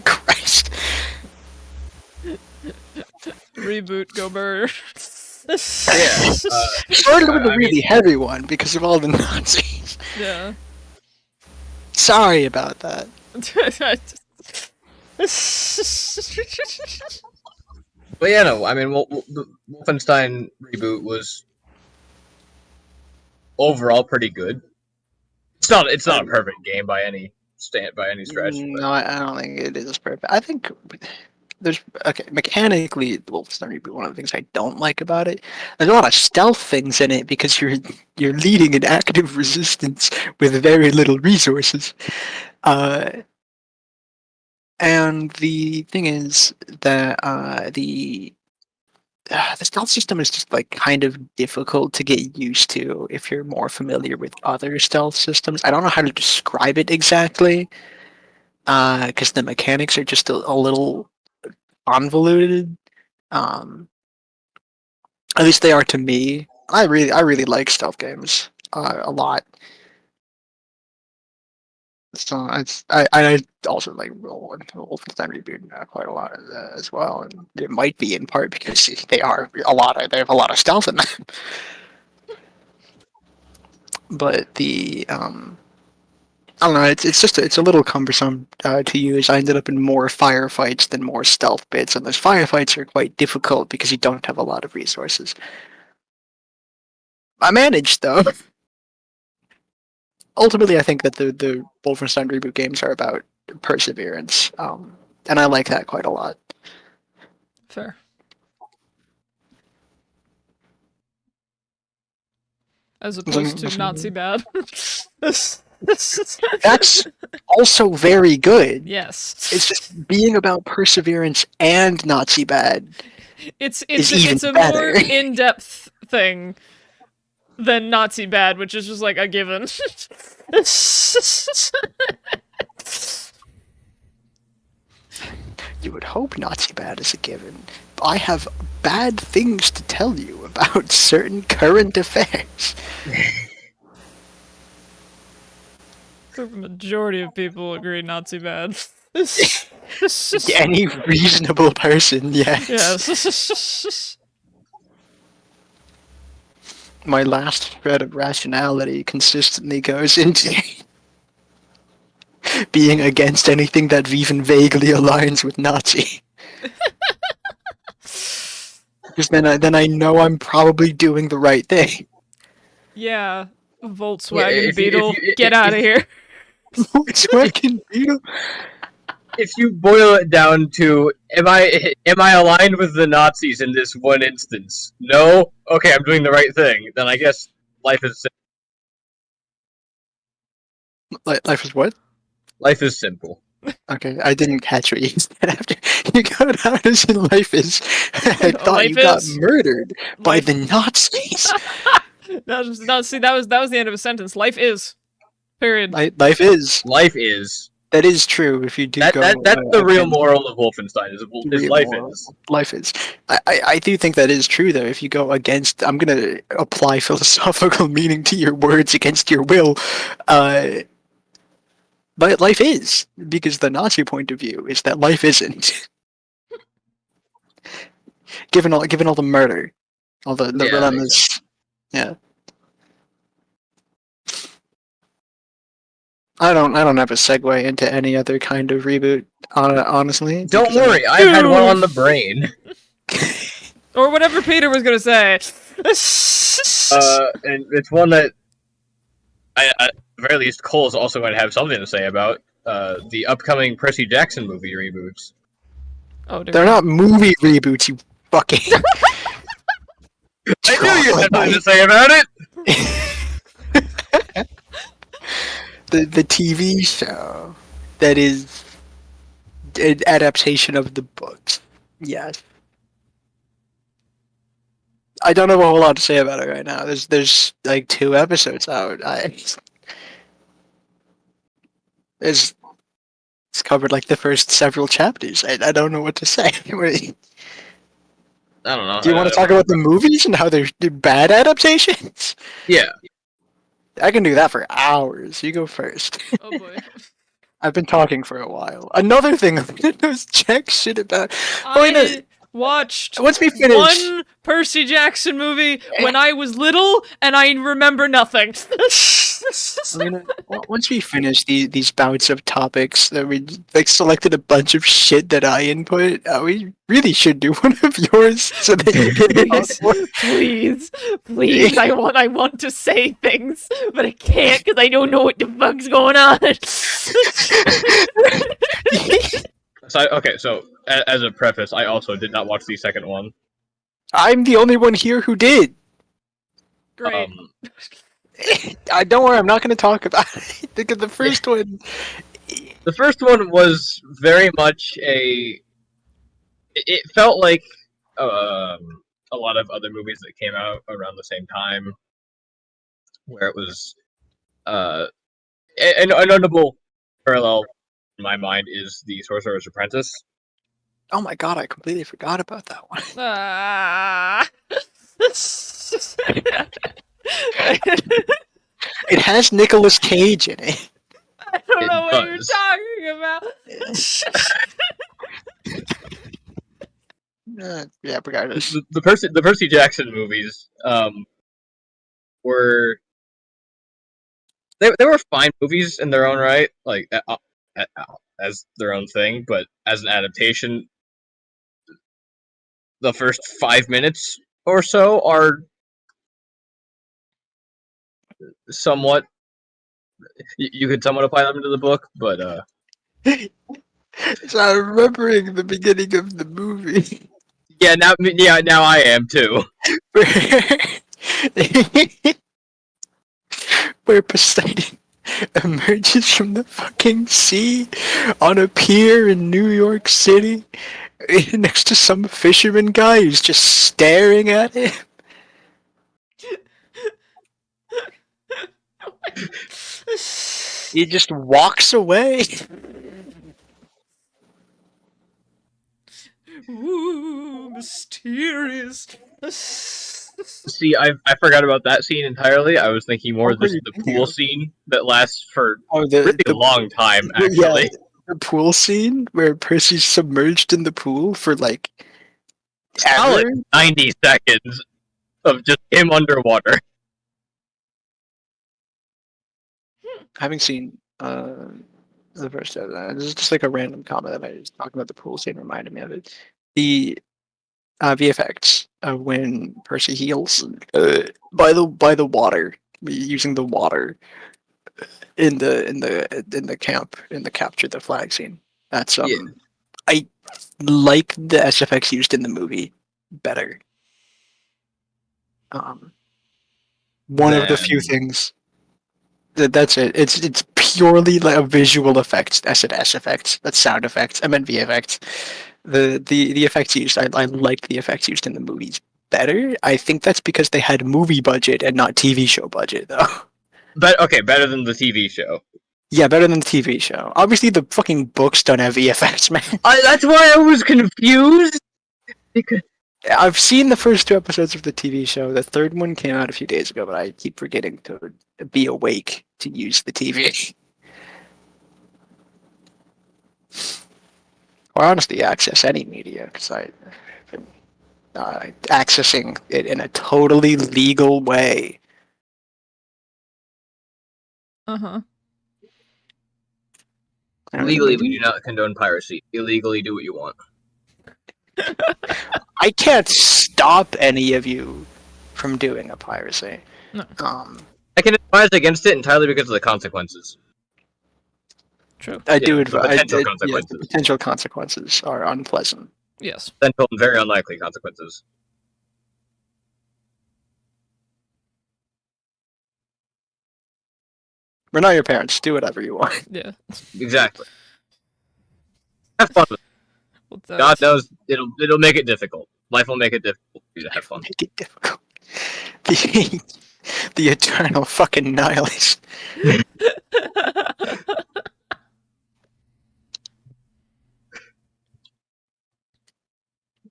A: Christ.
B: Reboot, go burr.
C: Yeah.
A: Started with a really heavy one because of all the Nazis.
B: Yeah.
A: Sorry about that.
C: But yeah, no, I mean, the Wolfenstein reboot was overall pretty good. It's not a perfect game by any stretch.
A: No, I don't think it is perfect. I think there's mechanically, the Wolfenstein reboot. One of the things I don't like about it, there's a lot of stealth things in it because you're leading an active resistance with very little resources. And the thing is that the stealth system is just like kind of difficult to get used to if you're more familiar with other stealth systems. I don't know how to describe it exactly because the mechanics are just a little convoluted. At least they are to me. I really like stealth games a lot. So I also like Wolfenstein Reboot quite a lot as well, and it might be in part because they have a lot of stealth in them. But the I don't know, it's a little cumbersome to use. I ended up in more firefights than more stealth bits, and those firefights are quite difficult because you don't have a lot of resources. I managed though. Ultimately, I think that the Wolfenstein Reboot games are about perseverance, and I like that quite a lot.
B: Fair. As opposed to Nazi bad.
A: That's also very good.
B: Yes.
A: It's just being about perseverance and Nazi bad.
B: It's
A: even
B: a
A: better.
B: more in-depth thing than Nazi bad, which is just like a given.
A: You would hope Nazi bad is a given. I have bad things to tell you about certain current affairs.
B: The majority of people agree Nazi bad.
A: Any reasonable person, yes.
B: Yes.
A: My last thread of rationality consistently goes into being against anything that even vaguely aligns with Nazi. Because then I know I'm probably doing the right thing.
B: Yeah. Volkswagen
C: if you-
B: Beetle,
C: if you-
B: get out of here.
A: Volkswagen Beetle.
C: If you boil it down to, am I aligned with the Nazis in this one instance? No. Okay, I'm doing the right thing. Then I guess life is
A: Life is what?
C: life is simple.
A: Okay, I didn't catch what you said after you got out as in life is. I thought
B: Life
A: you got
B: is-
A: murdered by
B: life-
A: the Nazis.
B: See, that was the end of a sentence. Life is. Period.
A: Life is.
C: Life is.
A: That is true. If you do
C: That's
A: go,
C: the real
A: against
C: moral of Wolfenstein. Is
A: real
C: life
A: moral,
C: is.
A: life is. I do think that is true though. If you go against, I'm gonna apply philosophical meaning to your words against your will. But life is, because the Nazi point of view is that life isn't. given all the murder, all the
C: Yeah, that makes
A: relentless, yeah. I don't have a segue into any other kind of reboot, honestly.
C: Don't
A: because
C: worry, I've had one on the brain.
B: Or whatever Peter was gonna say.
C: And it's one that at the very least Cole's also going to have something to say about. The upcoming Percy Jackson movie reboots.
B: Oh, dear
A: they're
B: God.
A: not movie reboots, you fucking.
C: I knew you had something to say about it!
A: the TV show that is an adaptation of the books. Yes. I don't have a whole lot to say about it right now. There's like 2 episodes out. It's covered like the first several chapters. I don't know what to say.
C: I don't know.
A: Do you want to talk about the movies and how they're bad adaptations?
C: Yeah.
A: I can do that for hours. You go first.
B: Oh boy.
A: I've been talking for a while. Another thing I'm gonna check shit about.
B: I watched
A: Once we finish,
B: one Percy Jackson movie when I was little, and I remember nothing.
A: once we finish these bouts of topics that we like selected a bunch of shit that I input, we really should do one of yours so that you can talk more.
B: Please, I want to say things, but I can't because I don't know what the fuck's going on.
C: So as a preface, I also did not watch the second one.
A: I'm the only one here who did.
B: Great.
A: Don't worry, I'm not going to talk about it because the first one.
C: The first one was very much It felt like a lot of other movies that came out around the same time, where it was a notable parallel in my mind is the Sorcerer's Apprentice.
A: Oh my god, I completely forgot about that one. It has Nicolas Cage in it.
B: I don't
C: It
B: know what you're
C: does.
B: talking about.
A: Yeah, regardless.
C: The Percy Jackson movies were they were fine movies in their own right, like as their own thing, but as an adaptation, the first 5 minutes or so are somewhat. You could somewhat apply them to the book, but
A: So I'm remembering the beginning of the movie.
C: now I am too.
A: Where Poseidon emerges from the fucking sea on a pier in New York City next to some fisherman guy who's just staring at him. He just walks away.
B: Ooh, mysterious.
C: See, I forgot about that scene entirely. I was thinking more of
A: What
C: this
A: were
C: the
A: you
C: pool
A: thinking?
C: scene that lasts for
A: The
C: really a long time, actually.
A: Yeah, the pool scene where Percy's submerged in the pool for like
C: Solid
A: ever.
C: 90 seconds of just him underwater.
A: Having seen the first episode, this is just like a random comment that I was talking about the pool scene reminded me of it. The VFX of when Percy heals by the water, using the water in the camp in the capture the flag scene. That's
C: Yeah.
A: I like the SFX used in the movie better. One of the few things. That's it. It's purely like a visual effects. I said S effects. That's sound effects. I meant VFX. The effects used. I like the effects used in the movies better. I think that's because they had movie budget and not TV show budget though.
C: better than the TV show.
A: Yeah, better than the TV show. Obviously, the fucking books don't have VFX, man.
C: That's why I was confused. Because
A: I've seen the first 2 episodes of the TV show. The third one came out a few days ago, but I keep forgetting to be awake to use the TV. Or honestly, access any media, because I've been accessing it in a totally legal way.
B: Uh-huh.
C: legally, we do not condone piracy. Illegally, do what you want.
A: I can't stop any of you from doing a piracy.
B: No.
C: I can advise against it entirely because of the consequences.
B: True.
A: I do
C: the
A: advise.
C: potential
A: Yes,
C: consequences.
A: the potential consequences are unpleasant.
B: Yes.
C: Potential and very unlikely consequences.
A: We're not your parents. Do whatever you want.
B: Yeah.
C: Exactly. Have fun with it.
B: Well,
C: God knows it'll make it difficult. Life will make it difficult for you to have fun.
A: Make it difficult. The eternal fucking nihilist.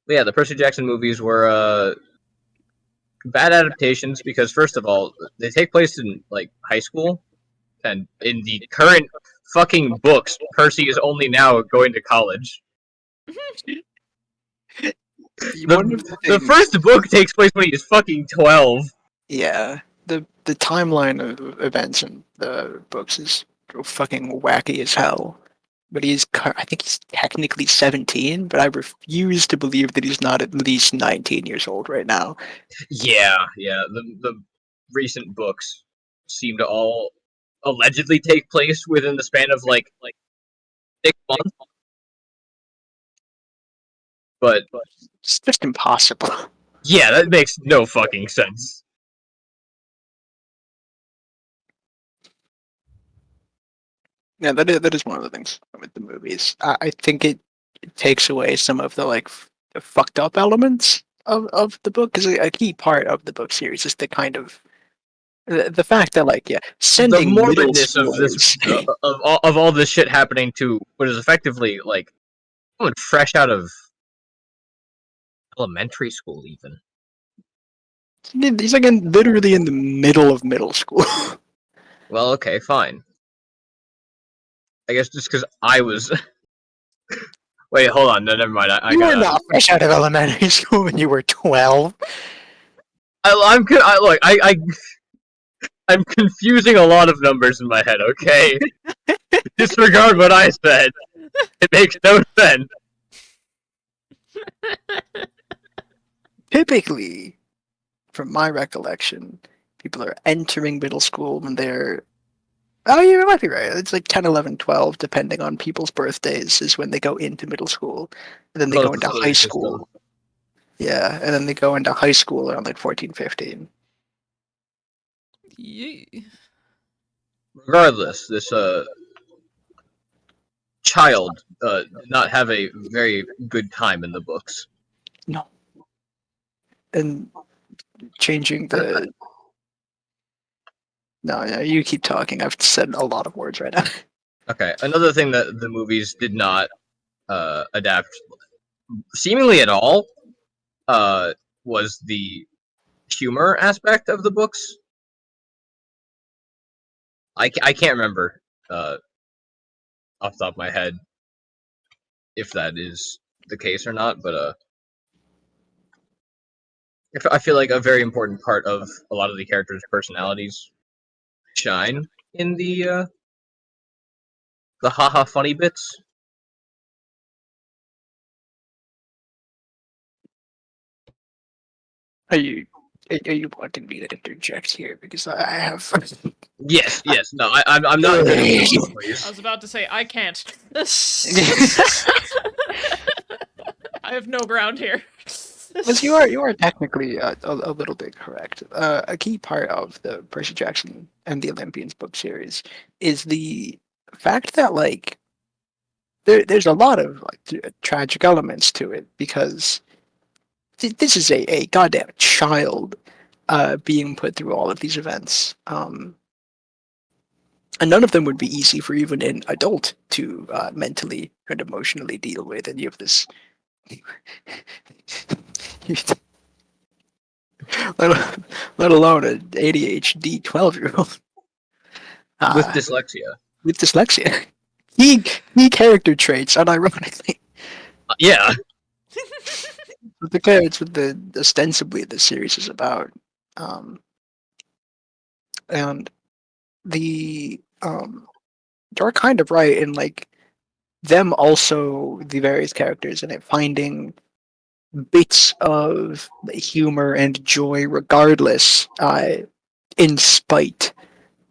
C: But yeah, the Percy Jackson movies were bad adaptations because first of all, they take place in like high school, and in the current fucking books, Percy is only now going to college. The first book takes place when he's fucking 12.
A: Yeah, the timeline of events in the books is fucking wacky as hell. But I think he's technically 17, but I refuse to believe that he's not at least 19 years old right now.
C: Yeah. The recent books seem to all allegedly take place within the span of like 6 months. But
A: It's just impossible.
C: yeah, that makes no fucking sense.
A: Yeah, that is one of the things with the movies. I think it takes away some of the the fucked up elements of the book, because a key part of the book series is the kind of the fact that sending
C: The
A: middle
C: morbidness of this
A: schoolers.
C: of all this shit happening to what is effectively like someone fresh out of elementary school, even.
A: He's literally in the middle of middle school.
C: Well, okay, fine. I guess just because I was. Wait, hold on. No, never mind.
A: You were not fresh out of elementary school when you were 12.
C: I'm confusing a lot of numbers in my head. Okay, disregard what I said. It makes no sense.
A: Typically, from my recollection, people are entering middle school when they're. Oh, you might be right. It's like 10, 11, 12, depending on people's birthdays, is when they go into middle school. And then they go into high school. Yeah, and then they go into high school around like 14, 15.
B: Yeah.
C: Regardless, this child did not have a very good time in the books.
A: No. And changing the. No, you keep talking. I've said a lot of words right now.
C: Okay, another thing that the movies did not adapt seemingly at all was the humor aspect of the books. I can't remember off the top of my head if that is the case or not, but I feel like a very important part of a lot of the characters' personalities shine in the haha funny bits.
A: Are you wanting me to interject here? Because I have.
C: Yes. No, I'm not.
B: I was about to say I can't. I have no ground here.
A: But you are technically a little bit correct. A key part of the Percy Jackson and the Olympians book series is the fact that there's a lot of tragic elements to it, because this is a goddamn child being put through all of these events. And none of them would be easy for even an adult to mentally and emotionally deal with. And you have this, let, let alone an ADHD 12-year-old
C: With
A: uh,
C: dyslexia.
A: with dyslexia. Key character traits, unironically.
C: Yeah.
A: But the characters with the ostensibly the series is about, um, and the you're kind of right in like them also the various characters in it finding bits of humor and joy regardless, in spite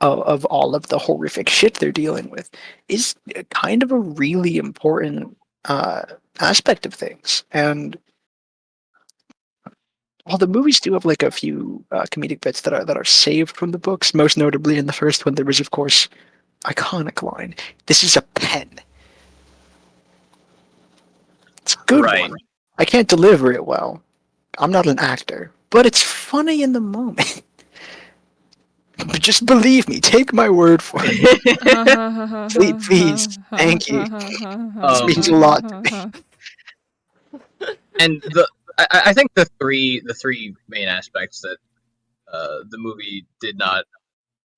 A: of all of the horrific shit they're dealing with, is kind of a really important uh, aspect of things. And while the movies do have like a few comedic bits that are saved from the books, most notably in the first one, there was of course iconic line, "This is a pen." It's a good
C: Right.
A: one. I can't deliver it well. I'm not an actor, but it's funny in the moment. But just believe me, take my word for it. Please, thank you. This means a
C: Um,
A: lot to me.
C: and I think the three main aspects that the movie did not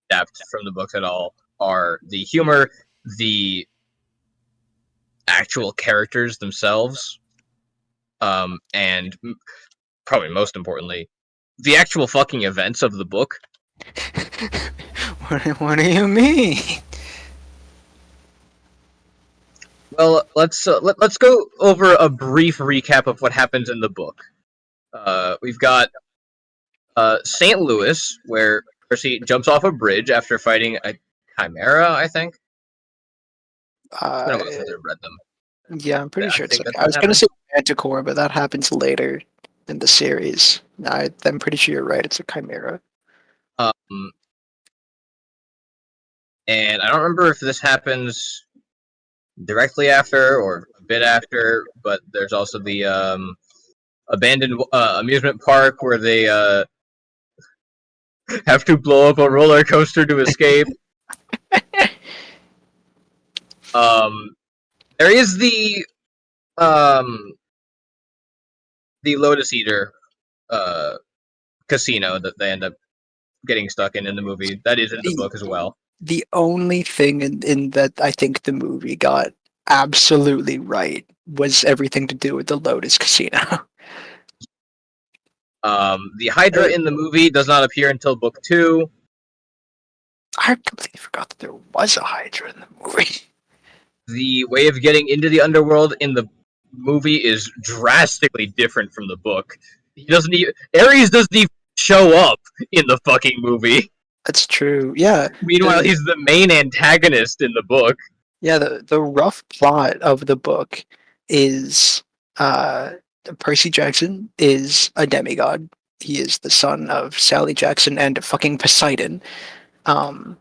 C: adapt from the books at all are the humor, the actual characters themselves, and probably most importantly, the actual fucking events of the book.
A: What do you mean?
C: Well, let's go over a brief recap of what happens in the book. We've got St. Louis, where Percy jumps off a bridge after fighting a chimera. I think it's been a
A: Uh,
C: while since I've read them.
A: yeah, I'm pretty
C: I
A: sure it's
C: think
A: like
C: that's
A: I
C: what
A: was gonna
C: happens.
A: say Manticore, but that happens later in the series. I'm pretty sure you're right. It's a chimera.
C: Um, and I don't remember if this happens directly after or a bit after, but there's also the abandoned amusement park where they have to blow up a roller coaster to escape. Um, there is um, the Lotus Eater uh, casino that they end up getting stuck in the movie. That is in the
A: The
C: book as well.
A: the only thing in that I think the movie got absolutely right was everything to do with the Lotus Casino.
C: The Hydra in the movie does not appear until book 2.
A: I completely forgot that there was a Hydra in the movie.
C: The way of getting into the underworld in the movie is drastically different from the book. He doesn't even Ares doesn't even show up in the fucking movie.
A: That's true. Yeah,
C: Meanwhile,
A: the
C: he's the main antagonist in the book.
A: the rough plot of the book is uh Percy Jackson is a demigod. He is the son of Sally Jackson and fucking Poseidon. Um,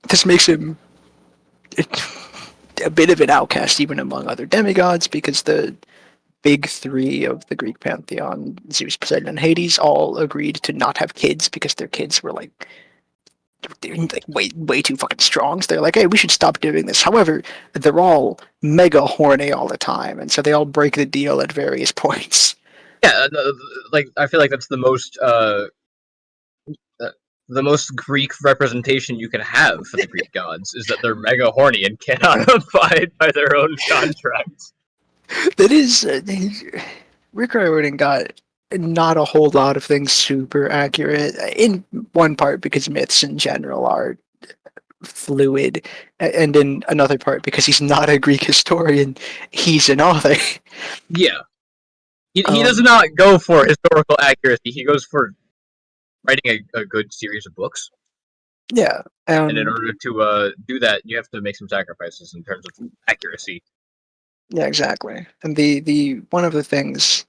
A: this makes him a bit of an outcast even among other demigods because the big three of the Greek pantheon, Zeus, Poseidon, and Hades, all agreed to not have kids because their kids were like way too fucking strong. So they're like, hey, we should stop doing this. However, they're all mega horny all the time, and so they all break the deal at various points.
C: Yeah, like I feel like that's the most Greek representation you can have for the Greek gods is that they're mega horny and cannot abide by their own contracts.
A: That is, Rick Riordan got not a whole lot of things super accurate. In one part, because myths in general are fluid, and in another part because he's not a Greek historian, he's an author.
C: Yeah, he does
A: Um,
C: not go for historical accuracy. He goes for writing a good series of books.
A: yeah,
C: And in order to do that, you have to make some sacrifices in terms of accuracy.
A: yeah, exactly. And the one of the things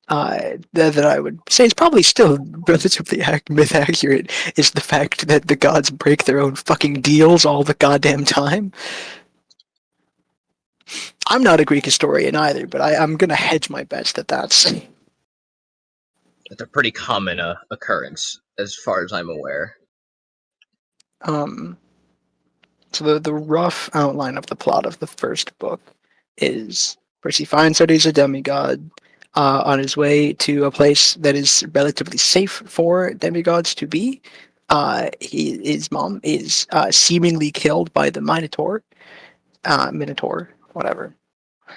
A: that I would say is probably still relatively myth accurate is the fact that the gods break their own fucking deals all the goddamn time. I'm not a Greek historian either, but I'm gonna hedge my bets that that's
C: It's a pretty common occurrence, as far as I'm aware.
A: um So the rough outline of the plot of the first book is Percy finds out he's a demigod on his way to a place that is relatively safe for demigods to be. His mom is seemingly killed by the Minotaur, whatever.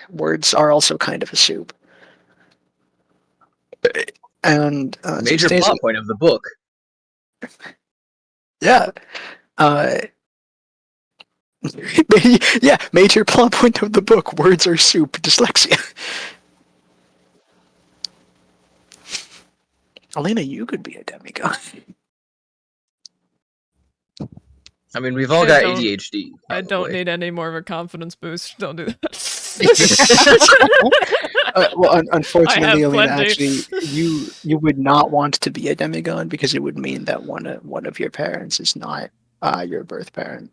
A: Words are also kind of a soup. And so he
C: Major
A: stays
C: plot point of the book.
A: yeah. Yeah, major plot point of the book. Words are soup. Dyslexia. Elena, you could be a demigod.
C: I mean, we've all
B: I
C: got
B: don't-
C: ADHD.
B: I don't
C: probably.
B: need any more of a confidence boost. Don't do that.
A: Well, unfortunately,
B: have
A: Elena,
B: plenty.
A: actually, you would not want to be a demigod because it would mean that one of your parents is not your birth parent,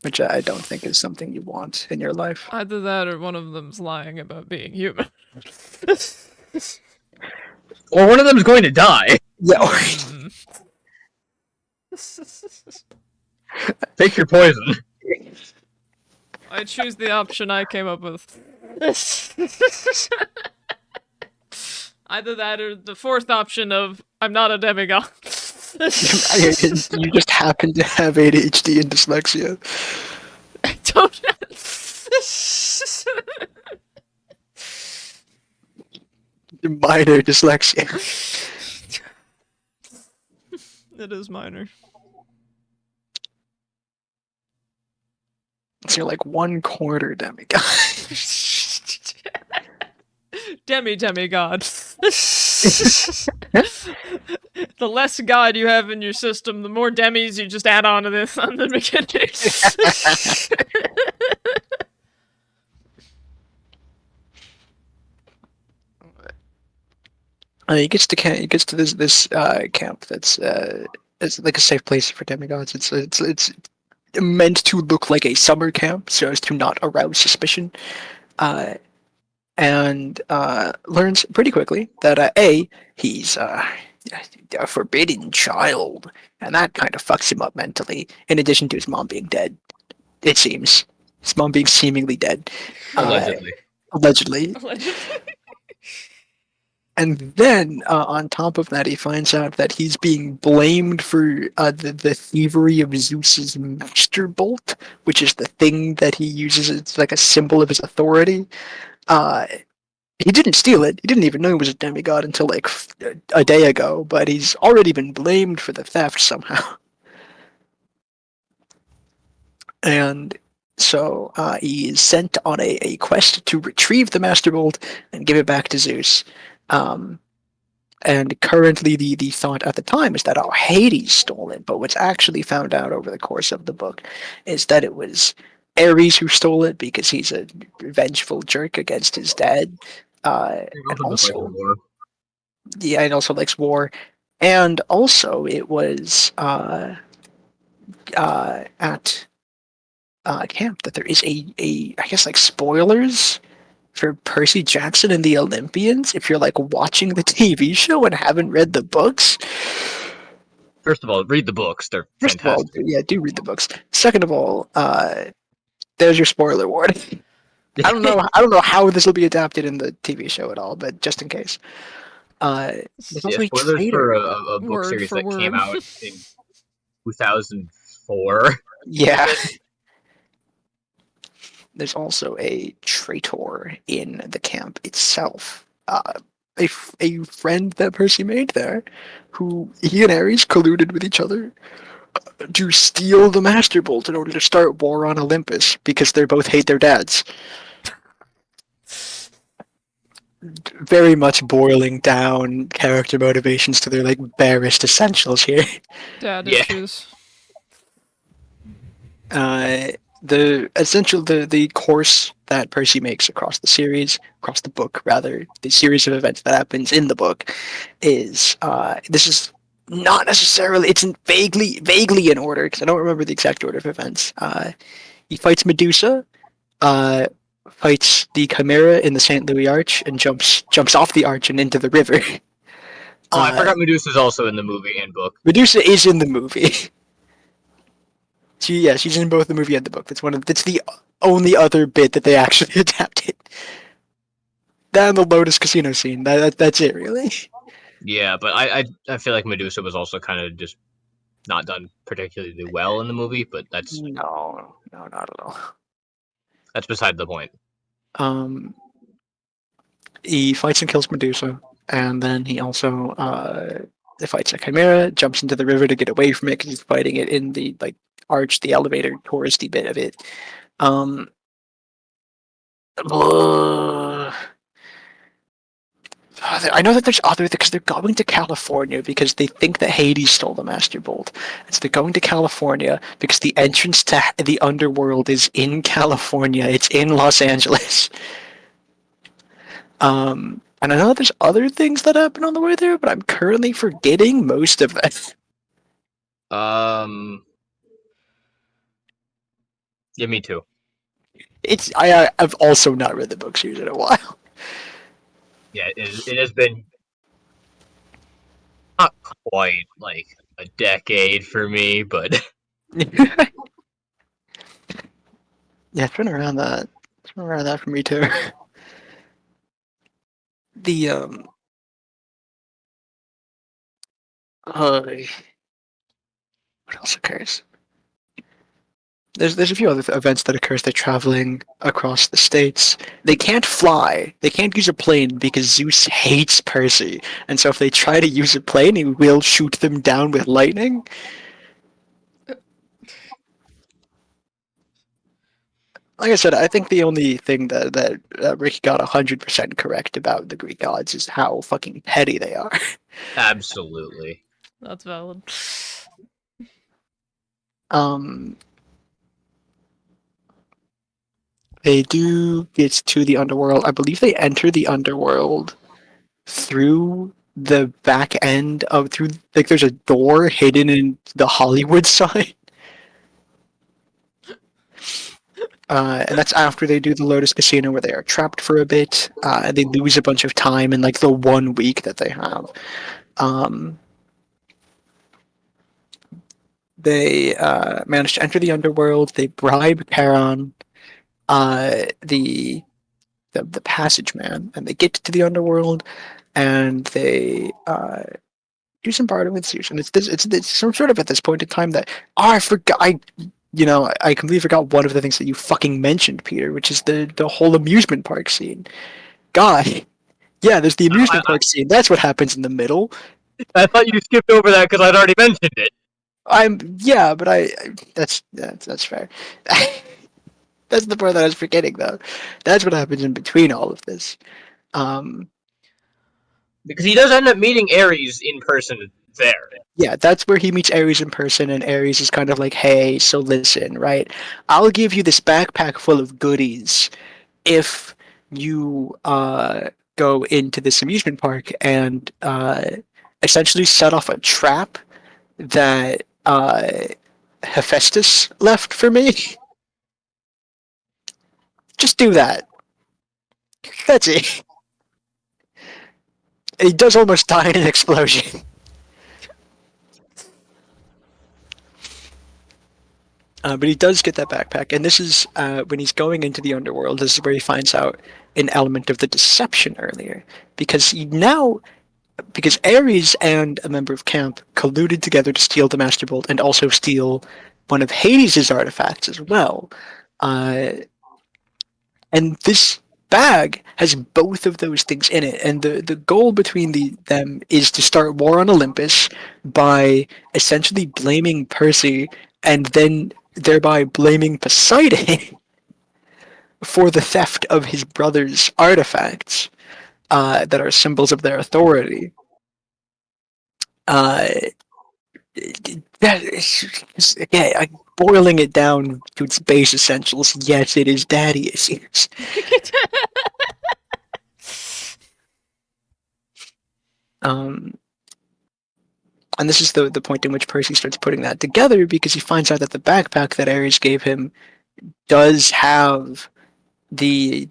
A: which I don't think is something you want in your life.
B: Either that or one of them's lying about being human.
C: Or one of them is going to die.
A: Yeah.
B: Hmm.
C: Take your poison.
B: I choose the option I came up with. Either that or the fourth option of I'm not a demigod.
A: You just happen to have ADHD and dyslexia.
B: I don't.
A: Minor dyslexia.
B: It is minor.
A: So you're like 1/4 demigod.
B: Demigod. The less god you have in your system, the more demis you just add on to this on the beginning.
A: He gets to this camp that's it's like a safe place for demigods. It's meant to look like a summer camp so as to not arouse suspicion. And learns pretty quickly that he's a forbidden child, and that kind of fucks him up mentally. In addition to his mom being dead, it seems his mom being seemingly dead,
C: Allegedly.
A: allegedly.
B: Allegedly.
A: And then on top of that, he finds out that he's being blamed for the thievery of Zeus's master bolt, which is the thing that he uses. It's like a symbol of his authority. He didn't steal it. He didn't even know he was a demigod until like a day ago, but he's already been blamed for the theft somehow. And so he is sent on a quest to retrieve the Master Bolt and give it back to Zeus. And currently the thought at the time is that Hades stole it, but what's actually found out over the course of the book is that it was Ares who stole it because he's a vengeful jerk against his dad. And also, yeah, and also likes war. And also, it was at camp that there is a I guess like spoilers for Percy Jackson and the Olympians. If you're like watching the TV show and haven't read the books,
C: First of all, read the books. They're
A: first
C: fantastic.
A: of all, yeah, do read the books. Second of all, there's your spoiler warning. I don't know how this will be adapted in the TV show at all, but just in case. There's also a
C: Spoilers
A: traitor.
C: for a book
B: Word
C: series
B: for
C: that came
B: word.
C: out in 2004.
A: Yeah. There's also a traitor in the camp itself. A friend that Percy made there, who he and Ares colluded with each other to steal the Master Bolt in order to start war on Olympus because they both hate their dads. Very much boiling down character motivations to their like barest essentials here.
B: Dad
C: Yeah.
B: issues.
A: The course that Percy makes across the book rather, the series of events that happens in the book is this is not necessarily, it's vaguely in order because I don't remember the exact order of events. He fights Medusa, fights the Chimera in the St. Louis Arch, and jumps off the arch and into the river.
C: Oh, I forgot Medusa's also in the movie and book.
A: Medusa is in the movie. She's in both the movie and the book. That's the only other bit that they actually adapted. That and the Lotus Casino scene. That's it, really.
C: Yeah, but I feel like Medusa was also kind of just not done particularly well in the movie, but that's
A: No, not at all.
C: beside the point.
A: Um, he fights and kills Medusa, and then he also fights a chimera, jumps into the river to get away from it because he's fighting it in the like arch, the elevator touristy bit of it. Um, I know that there's other because they're going to California because they think that Hades stole the Master Bolt. And so they're going to California because the entrance to the underworld is in California. It's in Los Angeles. And I know there's other things that happen on the way there, but I'm currently forgetting most of them.
C: Yeah, me too.
A: I've also not read the book series in a while.
C: Yeah, it has been not quite like a decade for me, but
A: Yeah, it's been around that. It's been around that for me too. The what else occurs? There's a few other events that occurs. They're traveling across the states. They can't fly. They can't use a plane because Zeus hates Percy, and so if they try to use a plane, he will shoot them down with lightning. Like I said, I think the only thing that Ricky got 100% correct about the Greek gods is how fucking petty they are.
C: absolutely.
B: That's valid.
A: Um, they do get to the underworld. I believe they enter the underworld through the back end of through like there's a door hidden in the Hollywood sign. And that's after they do the Lotus Casino where they are trapped for a bit, and they lose a bunch of time in like the 1 week that they have. Um, they manage to enter the underworld. They bribe Charon, the passage man, and they get to the underworld, and they do some bartering with Zeus. And it's some sort of at this point in time that I forgot. I completely forgot one of the things that you fucking mentioned, Peter, which is the whole amusement park scene. God, yeah, there's the amusement park scene. That's what happens in the middle.
C: I thought you skipped over that because I'd already mentioned it.
A: But that's fair. That's the part that I was forgetting, though. That's what happens in between all of this.
C: Because he does end up meeting Ares in person there.
A: Yeah, that's where he meets Ares in person, and Ares is kind of like, hey, so listen, right? I'll give you this backpack full of goodies if you go into this amusement park and essentially set off a trap that Hephaestus left for me. Just do that. That's it. He does almost die in an explosion. But he does get that backpack, and this is when he's going into the underworld. This is where he finds out an element of the deception earlier, because Ares and a member of camp colluded together to steal the Master Bolt and also steal one of Hades' artifacts as well. And this bag has both of those things in it, and the goal between them is to start war on Olympus by essentially blaming Percy and then thereby blaming Poseidon for the theft of his brother's artifacts that are symbols of their authority. That is, again, boiling it down to its base essentials, yes, it is daddy issues. And this is the point in which Percy starts putting that together because he finds out that the backpack that Ares gave him does have the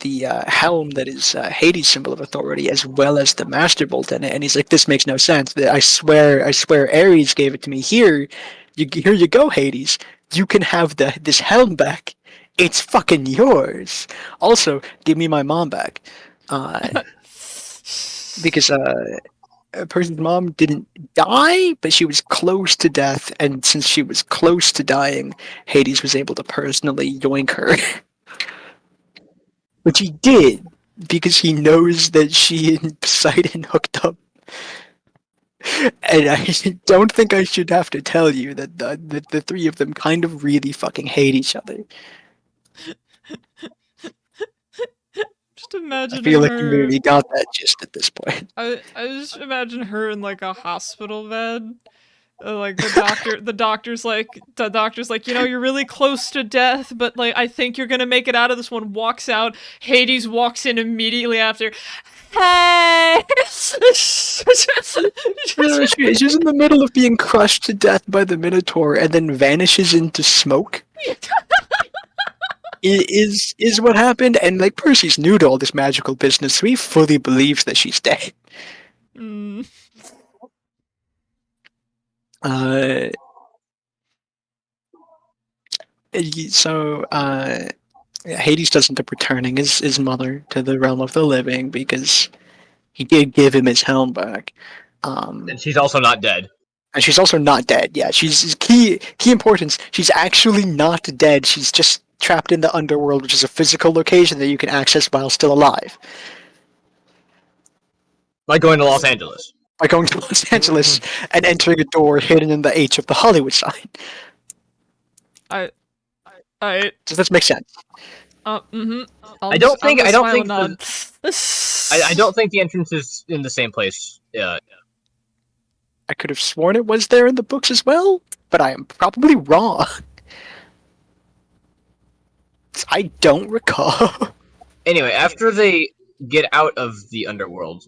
A: helm that is Hades' symbol of authority as well as the Master Bolt in it, and he's like, this makes no sense. I swear Ares gave it to me. Here you go, Hades. you can have this helm back. It's fucking yours. Also, give me my mom back. Because Percy's mom didn't die, but she was close to death, and since she was close to dying, Hades was able to personally yoink her. Which he did, because he knows that she and Poseidon hooked up. And I don't think I should have to tell you that the three of them kind of really fucking hate each other.
B: Just
A: I
B: imagine
A: feel like you
B: her.
A: maybe got that gist at this point.
B: I just imagine her in like a hospital bed. Like the doctor's like, you know, you're really close to death, but like I think you're gonna make it out of this one. Walks out. Hades walks in immediately after. Hey!
A: She's in the middle of being crushed to death by the Minotaur and then vanishes into smoke. Is what happened, and like Percy's new to all this magical business, so he fully believes that she's dead.
B: Mm.
A: So Hades does end up returning his mother to the realm of the living because he did give him his helm back.
C: And she's also not dead.
A: And she's also not dead. Yeah, she's key importance. She's actually not dead. She's just trapped in the underworld, which is a physical location that you can access while still alive.
C: Like going to Los Angeles.
A: By going to Los Angeles and entering a door hidden in the H of the Hollywood sign. Does this make sense?
B: Mm-hmm.
C: I don't think
B: I
C: don't think the entrance is in the same place. Yeah.
A: I could have sworn it was there in the books as well, but I am probably wrong. I don't recall.
C: Anyway, after they get out of the underworld,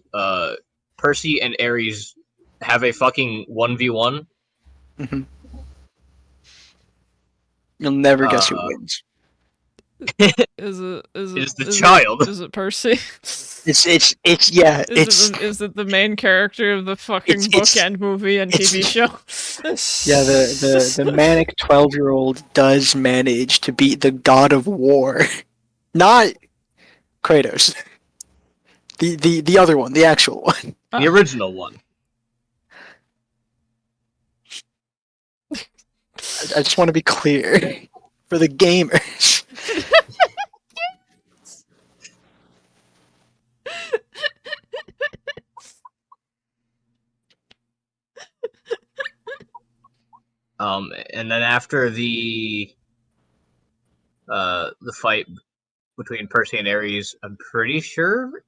C: Percy and Ares have a fucking 1v1.
A: Mm-hmm. You'll never guess who wins.
B: Is it Percy?
A: Is it
B: the main character of the fucking bookend movie and TV show?
A: Yeah, the manic 12-year-old does manage to beat the god of war. Not Kratos. The other one, the actual one.
C: The original one.
A: I just want to be clear for the gamers.
C: And then after the fight between Percy and Ares, I'm pretty sure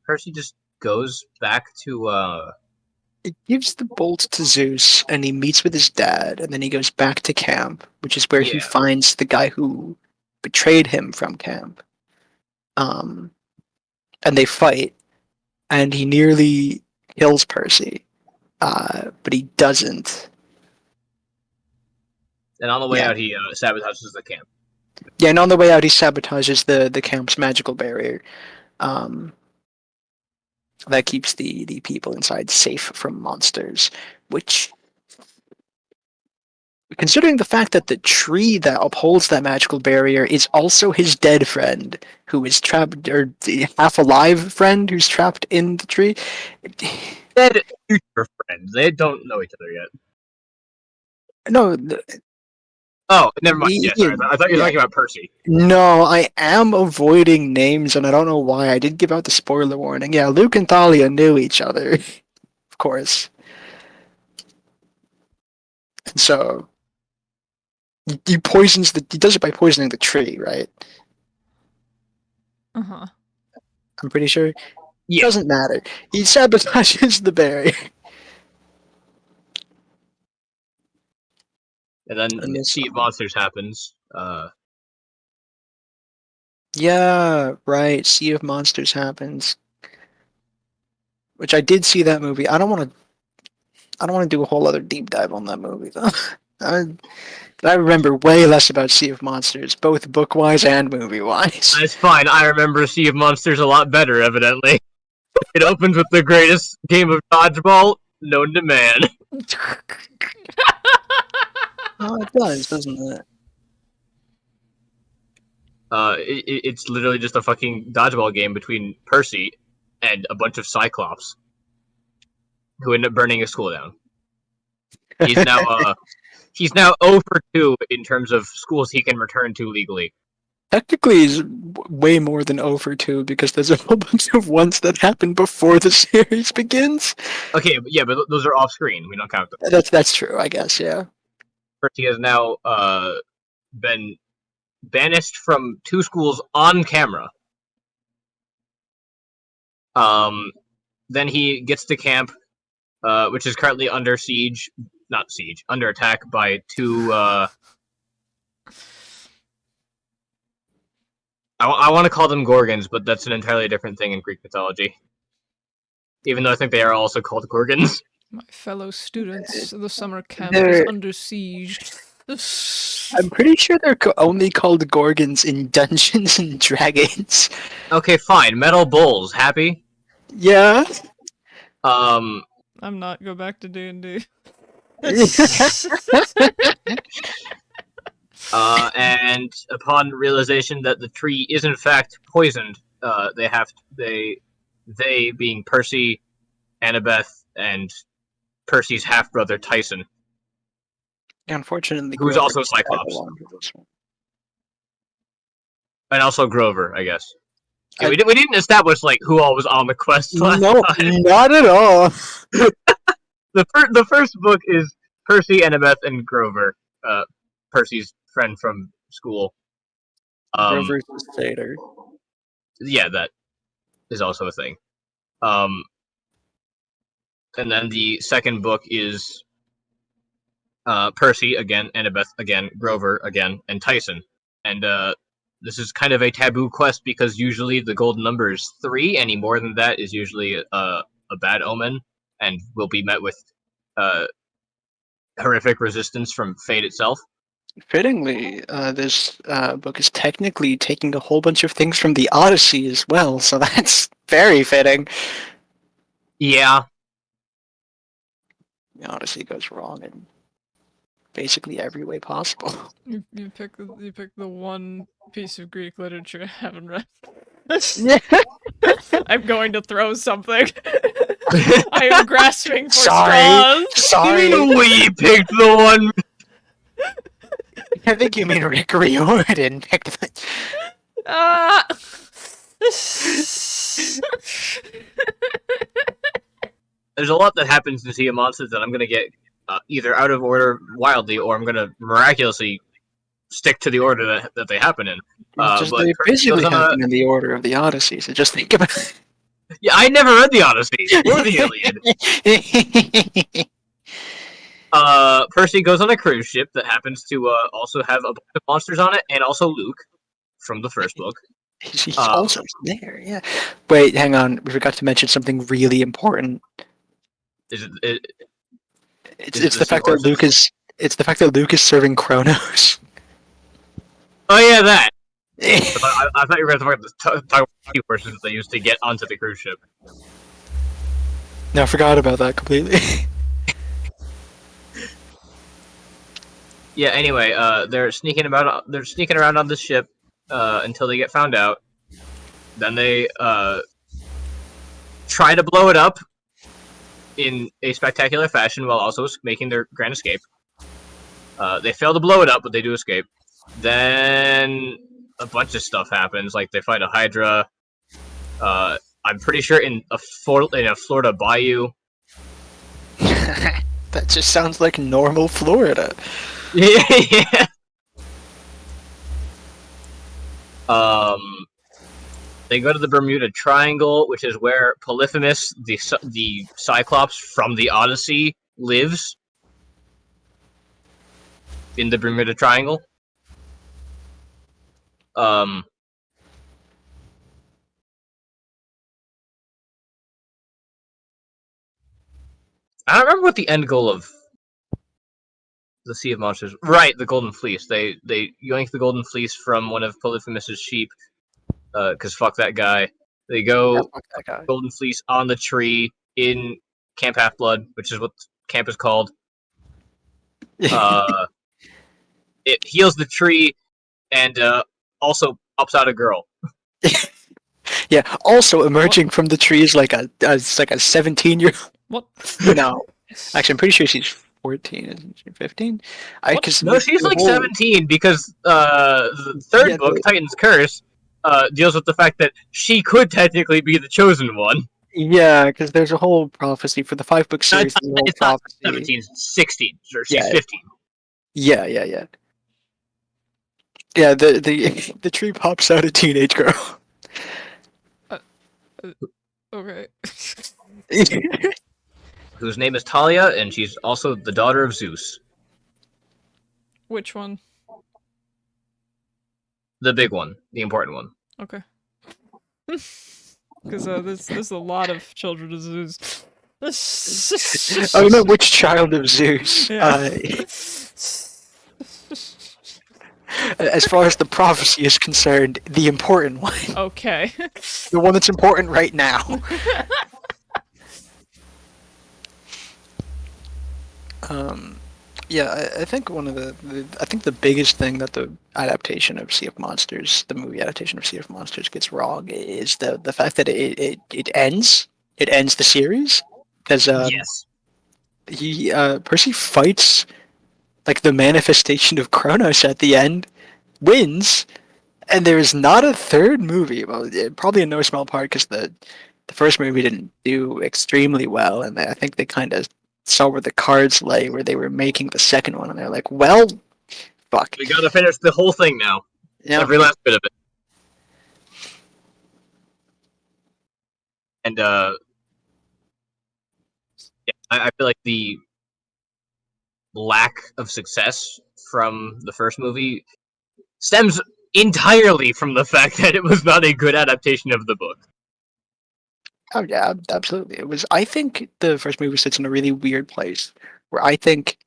C: Percy just goes back to
A: It gives the bolt to Zeus, and he meets with his dad, and then he goes back to camp, which is where he finds the guy who betrayed him from camp. And they fight, and he nearly kills Percy, but he doesn't.
C: And on the way out, he sabotages the camp.
A: Yeah, and on the way out, he sabotages the camp's magical barrier. That keeps the people inside safe from monsters, which, considering the fact that the tree that upholds that magical barrier is also his dead friend, who is trapped, or the half-alive friend who's trapped in the tree.
C: Dead future friends. They don't know each other yet.
A: No.
C: Oh, never mind. Yeah, sorry. I thought you were talking about Percy.
A: No, I am avoiding names, and I don't know why. I did give out the spoiler warning. Yeah, Luke and Thalia knew each other, of course. And so he poisons he does it by poisoning the tree, right?
B: Uh-huh.
A: I'm pretty sure.
C: Yeah.
A: It doesn't matter. He sabotages the barrier.
C: And then Sea of Monsters happens.
A: Yeah, right. Sea of Monsters happens. Which I did see that movie. I don't want to do a whole other deep dive on that movie though. I remember way less about Sea of Monsters, both book-wise and movie-wise.
C: That's fine. I remember Sea of Monsters a lot better, evidently. It opens with the greatest game of dodgeball known to man.
A: it does, doesn't it?
C: It's literally just a fucking dodgeball game between Percy and a bunch of Cyclops who end up burning a school down. He's now 0 for 2 in terms of schools he can return to legally.
A: Technically, he's way more than over 2 because there's a whole bunch of ones that happen before the series begins.
C: Okay, yeah, but those are off screen. We don't count them.
A: That's true, I guess. Yeah.
C: Percy has now been banished from 2 schools on camera. Then he gets to camp, which is currently under siege, not siege, under attack by 2. I want to call them Gorgons, but that's an entirely different thing in Greek mythology. Even though I think they are also called Gorgons.
B: My fellow students, the summer camp is under siege.
A: I'm pretty sure they're only called Gorgons in Dungeons and Dragons.
C: Okay, fine. Metal Bulls, happy?
A: Yeah.
B: I'm not. Go back to D&D.
C: And upon realization that the tree is in fact poisoned, they being Percy, Annabeth, and Percy's half brother Tyson,
A: Unfortunately,
C: who's also Cyclops, and also Grover, I guess. Okay, we didn't establish like who all was on the quest last
A: No,
C: time.
A: not at all.
C: The first book is Percy, Annabeth, and Grover, Percy's friend from school.
A: Grover's a satyr.
C: Yeah, that is also a thing. And then the second book is Percy again, Annabeth again, Grover again, and Tyson. And this is kind of a taboo quest because usually the golden number is 3. Any more than that is usually a bad omen and will be met with horrific resistance from fate itself.
A: Fittingly, this book is technically taking a whole bunch of things from the Odyssey as well, so that's very fitting.
C: Yeah.
A: The Odyssey goes wrong in basically every way possible.
B: You pick the one piece of Greek literature I haven't read. I'm going to throw something. I am grasping for straws.
A: Sorry.
C: We picked the one.
A: I think you mean Rick Riordan picked the...
C: There's a lot that happens in Sea of Monsters that I'm going to get either out of order wildly, or I'm going to miraculously stick to the order that they happen in.
A: They basically happen in the order of the Odyssey, so just think about it.
C: Yeah, I never read the Odyssey or the Iliad. Percy goes on a cruise ship that happens to also have a bunch of monsters on it, and also Luke from the first book.
A: He's also there, yeah. Wait, hang on. We forgot to mention something really important.
C: It's
A: the fact that Luke is. It's the fact that Luke is serving Kronos.
C: Oh yeah, that. I thought you were going to talk about the horses that they used to get onto the cruise ship.
A: No, I forgot about that completely.
C: Yeah. Anyway, they're sneaking around on this ship until they get found out. Then they try to blow it up in a spectacular fashion while also making their grand escape. They fail to blow it up, but they do escape. Then a bunch of stuff happens, like they fight a Hydra. I'm pretty sure in a Florida bayou.
A: That just sounds like normal Florida.
C: Yeah. They go to the Bermuda Triangle, which is where Polyphemus, the Cyclops from the Odyssey, lives. In the Bermuda Triangle. I don't remember what the end goal of the Sea of Monsters. Right, the Golden Fleece. They yoink the Golden Fleece from one of Polyphemus's sheep. Because fuck that guy. They go Golden Fleece on the tree in Camp Half-Blood, which is what camp is called. it heals the tree, and also pops out a girl.
A: Yeah. Also emerging from the tree is like a 17-year-old.
B: What?
A: No, actually, I'm pretty sure she's 14. Isn't she 15?
B: What?
A: Because
C: No, she's like 17 because the third
A: Yeah,
C: book, Titan's Curse, deals with the fact that she could technically be the chosen one.
A: Yeah, because there's a whole prophecy for the 5-book
C: No,
A: series. There's a whole
C: it's not
A: prophecy.
C: 17, it's 16, or she's
A: Yeah.
C: 15.
A: Yeah. Yeah, the tree pops out a teenage girl.
B: Okay.
C: Whose name is Talia, and she's also the daughter of Zeus.
B: Which one?
C: The big one, the important one.
B: Okay. Because there's a lot of children of Zeus.
A: Oh no, which child of Zeus?
B: Yeah.
A: As far as the prophecy is concerned, the important one.
B: Okay.
A: The one that's important right now. Yeah, I think one of I think the biggest thing that the adaptation of Sea of Monsters, the movie adaptation of Sea of Monsters, gets wrong is the fact that it ends the series because
C: Yes.
A: Percy fights like the manifestation of Kronos at the end, wins, and there is not a third movie. Well, probably in no small part because the first movie didn't do extremely well, and I think they kind of saw where the cards lay, where they were making the second one, and they're like, well, fuck.
C: We gotta finish the whole thing now.
A: Yeah.
C: Every last bit of it. And, yeah, I feel like the lack of success from the first movie stems entirely from the fact that it was not a good adaptation of the book.
A: Oh yeah, absolutely. It was. I think the first movie sits in a really weird place, where I think,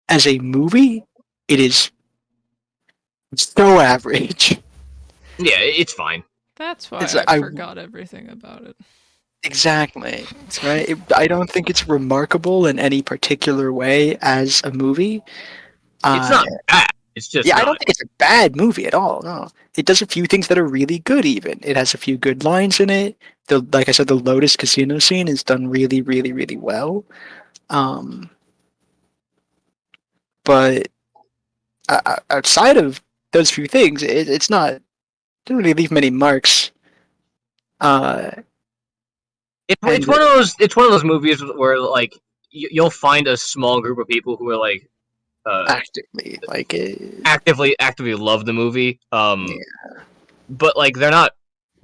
A: as a movie, it is so average.
C: Yeah, it's fine.
B: That's why
A: It's
B: I forgot everything about it.
A: Exactly, right. I don't think it's remarkable in any particular way as a movie.
C: It's not bad. It's just
A: Yeah, I
C: not.
A: don't think it's a bad movie at all. No, it does a few things that are really good. Even it has a few good lines in it. Like I said, the Lotus Casino scene is done really, really, really well. But outside of those few things, it's not. It doesn't really leave many marks.
C: It's one of those. It's one of those movies where like you'll find a small group of people who are like
A: Actively, like
C: actively love the movie. But like they're not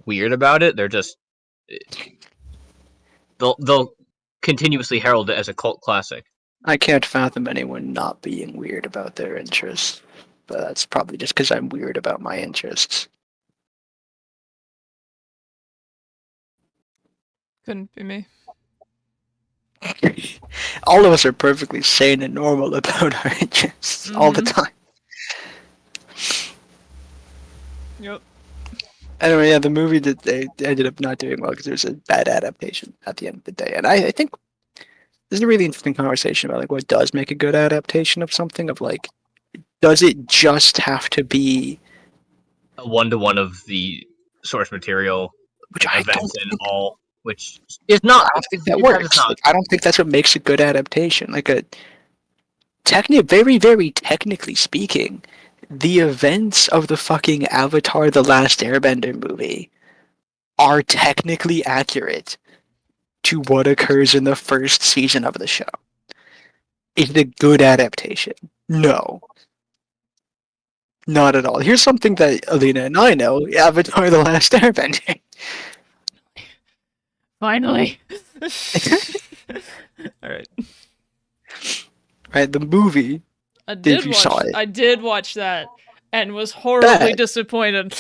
C: weird about it. They're just they'll continuously herald it as a cult classic.
A: I can't fathom anyone not being weird about their interests. But that's probably just because I'm weird about my interests.
B: Couldn't be me.
A: All of us are perfectly sane and normal about our interests all the time.
B: Yep.
A: Anyway, yeah, the movie that they ended up not doing well because it was a bad adaptation at the end of the day. And I think there's a really interesting conversation about like what does make a good adaptation of something. Of like, does it just have to be
C: A 1-to-1 of the source material,
A: which I don't
C: events, and
A: think,
C: all, which is not.
A: I don't think that
C: it's
A: works.
C: not.
A: Like, I don't think that's what makes a good adaptation. Like very, very technically speaking, the events of the fucking Avatar: The Last Airbender movie are technically accurate to what occurs in the first season of the show. Is it a good adaptation? No. Not at all. Here's something that Alina and I know: Avatar: The Last Airbender.
B: Finally. All right.
A: Right, the movie. If you saw it.
B: I did watch that and was horribly
A: Bad.
B: disappointed.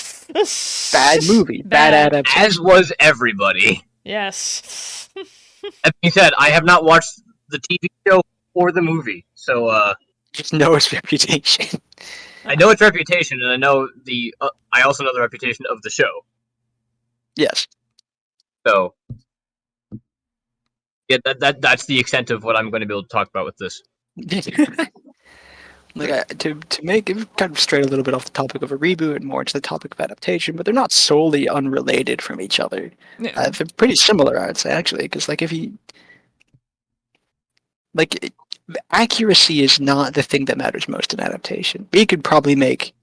A: Bad movie. Bad adaptation.
C: As was everybody.
B: Yes.
C: That being said, I have not watched the TV show or the movie, so
A: Just know its reputation.
C: I know its reputation, and I know I also know the reputation of the show.
A: Yes.
C: So, yeah, that's the extent of what I'm going to be able to talk about with this.
A: to make it kind of stray a little bit off the topic of a reboot and more to the topic of adaptation, but they're not solely unrelated from each other.
B: Yeah.
A: They're pretty similar, I'd say, actually, because like if you like accuracy is not the thing that matters most in adaptation. We could probably make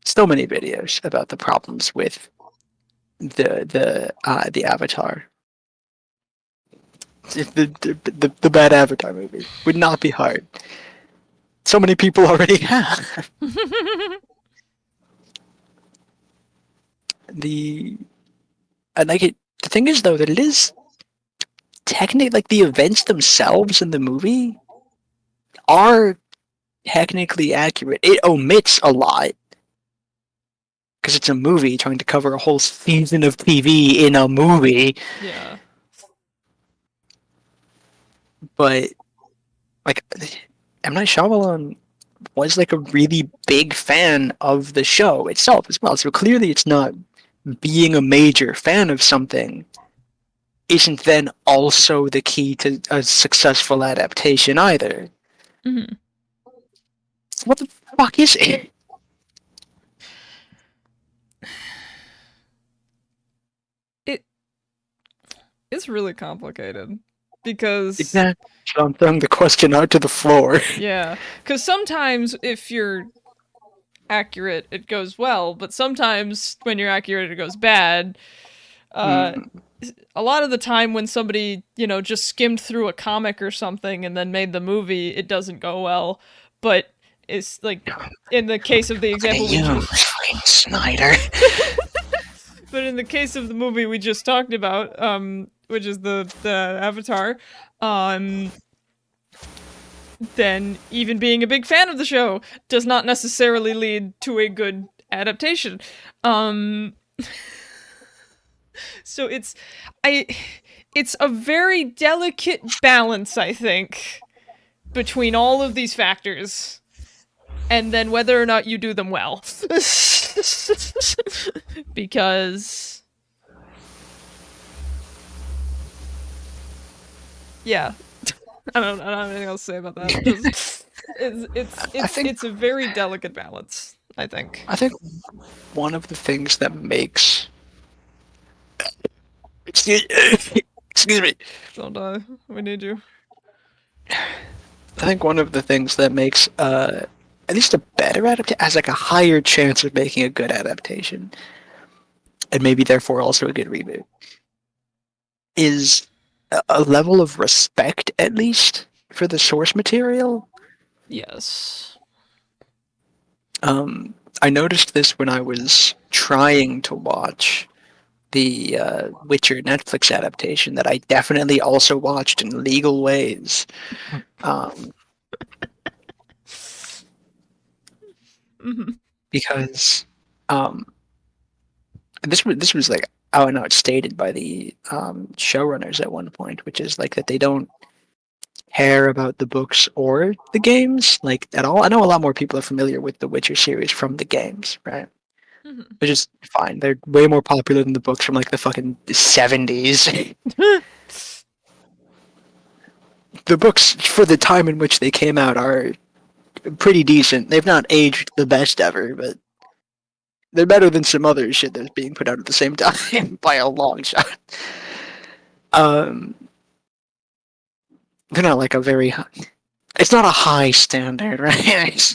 A: so many videos about the problems with the Avatar. The bad Avatar movie would not be hard. So many people already have. The thing is though that it is technically like the events themselves in the movie are technically accurate. It omits a lot because it's a movie trying to cover a whole season of TV in a movie.
B: Yeah.
A: But like M. Night Shyamalan was like a really big fan of the show itself as well. So clearly it's not being a major fan of something isn't then also the key to a successful adaptation either.
B: Mm-hmm.
A: What the fuck is it?
B: It's really complicated because
A: Exactly. So I'm throwing the question out to the floor.
B: yeah, because sometimes if you're accurate, it goes well, but sometimes when you're accurate, it goes bad. A lot of the time when somebody, just skimmed through a comic or something and then made the movie, it doesn't go well. But it's like in the case of the example we
A: Frank Snyder.
B: but in the case of the movie we just talked about, which is the Avatar, then even being a big fan of the show does not necessarily lead to a good adaptation. So it's a very delicate balance, I think, between all of these factors, and then whether or not you do them well. Because yeah, I don't have anything else to say about that. Just, it's a very delicate balance, I think.
A: I think one of the things that makes excuse me.
B: Don't die. We need you.
A: I think one of the things that makes at least a better adaptation has like a higher chance of making a good adaptation, and maybe therefore also a good reboot, is a level of respect, at least, for the source material.
B: Yes.
A: I noticed this when I was trying to watch the Witcher Netflix adaptation that I definitely also watched in legal ways. Because this was like, oh no, it's stated by the showrunners at one point, which is like that they don't care about the books or the games like at all. I know a lot more people are familiar with the Witcher series from the games, right? Which is fine. They're way more popular than the books from like the fucking 70s. The books for the time in which they came out are pretty decent. They've not aged the best ever, but they're better than some other shit that's being put out at the same time by a long shot. They're not like a very high. It's not a high standard, right?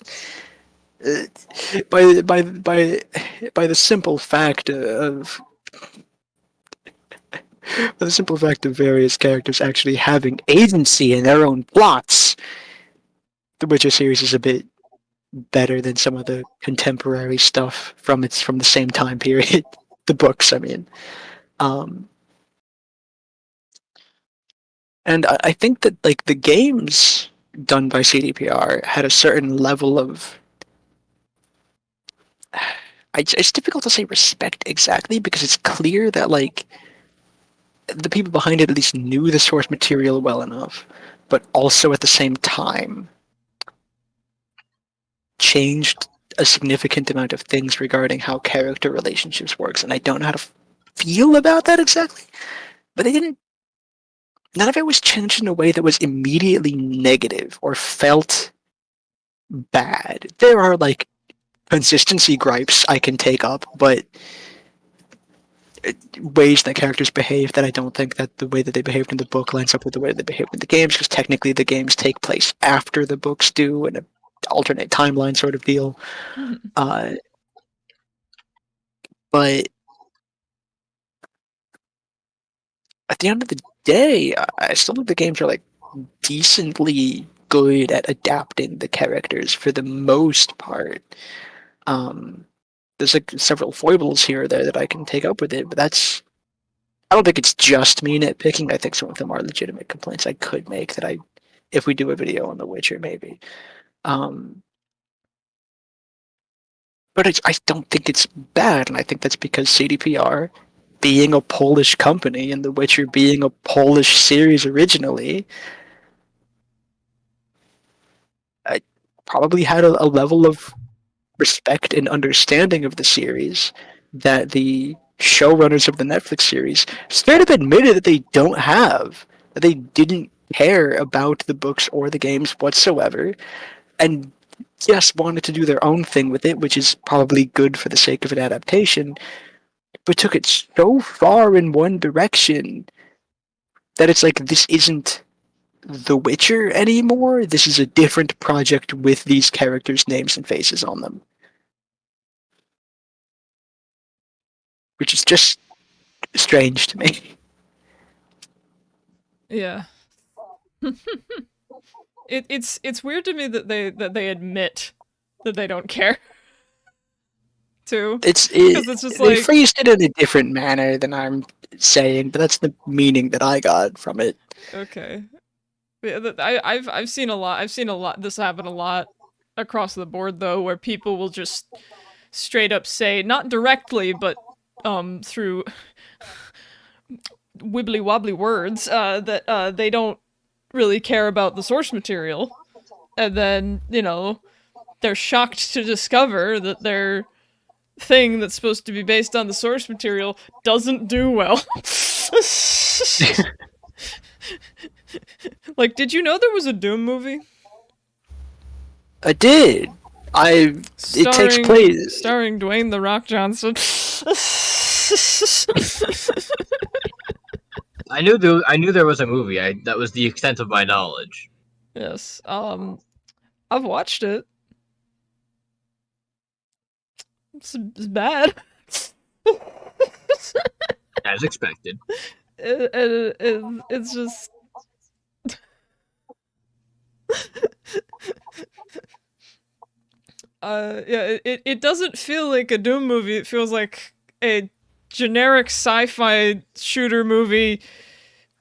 A: By the simple fact of various characters actually having agency in their own plots, the Witcher series is a bit better than some of the contemporary stuff from the same time period. The books, I mean. And I think that like the games done by CDPR had a certain level of it's difficult to say respect exactly because it's clear that like the people behind it at least knew the source material well enough, but also at the same time changed a significant amount of things regarding how character relationships works. And I don't know how to feel about that exactly, but they didn't. None of it was changed in a way that was immediately negative or felt bad. There are like consistency gripes I can take up, but ways that characters behave that I don't think that the way that they behaved in the book lines up with the way they behaved in the games, because technically the games take place after the books do in an alternate timeline sort of deal. Uh, but at the end of the day, I still think the games are like decently good at adapting the characters for the most part. Um, there's like several foibles here or there that I can take up with it, but that's I don't think it's just me nitpicking. I think some of them are legitimate complaints I could make that if we do a video on The Witcher, maybe. Um, but I don't think it's bad, and I think that's because CDPR, being a Polish company and The Witcher being a Polish series originally, I probably had a level of respect and understanding of the series that the showrunners of the Netflix series straight up admitted that they don't have, that they didn't care about the books or the games whatsoever, and yes, wanted to do their own thing with it, which is probably good for the sake of an adaptation, but took it so far in one direction that it's like this isn't The Witcher anymore. This is a different project with these characters' names and faces on them. Which is just strange to me.
B: Yeah. It's weird to me that they admit that they don't care. Too. Because it's just
A: they
B: like
A: phrased it in a different manner than I'm saying, but that's the meaning that I got from it.
B: okay. Yeah, I've seen a lot. I've seen a lot. This happen a lot across the board though, where people will just straight up say, not directly, but through wibbly wobbly words, that they don't really care about the source material, and then they're shocked to discover that their thing that's supposed to be based on the source material doesn't do well. Like, did you know there was a Doom movie?
A: I did. It takes place.
B: Starring Dwayne The Rock Johnson.
C: I knew there was a movie. That was the extent of my knowledge.
B: Yes. I've watched it. It's bad.
C: As expected.
B: It's just. Yeah, it doesn't feel like a Doom movie. It feels like a generic sci-fi shooter movie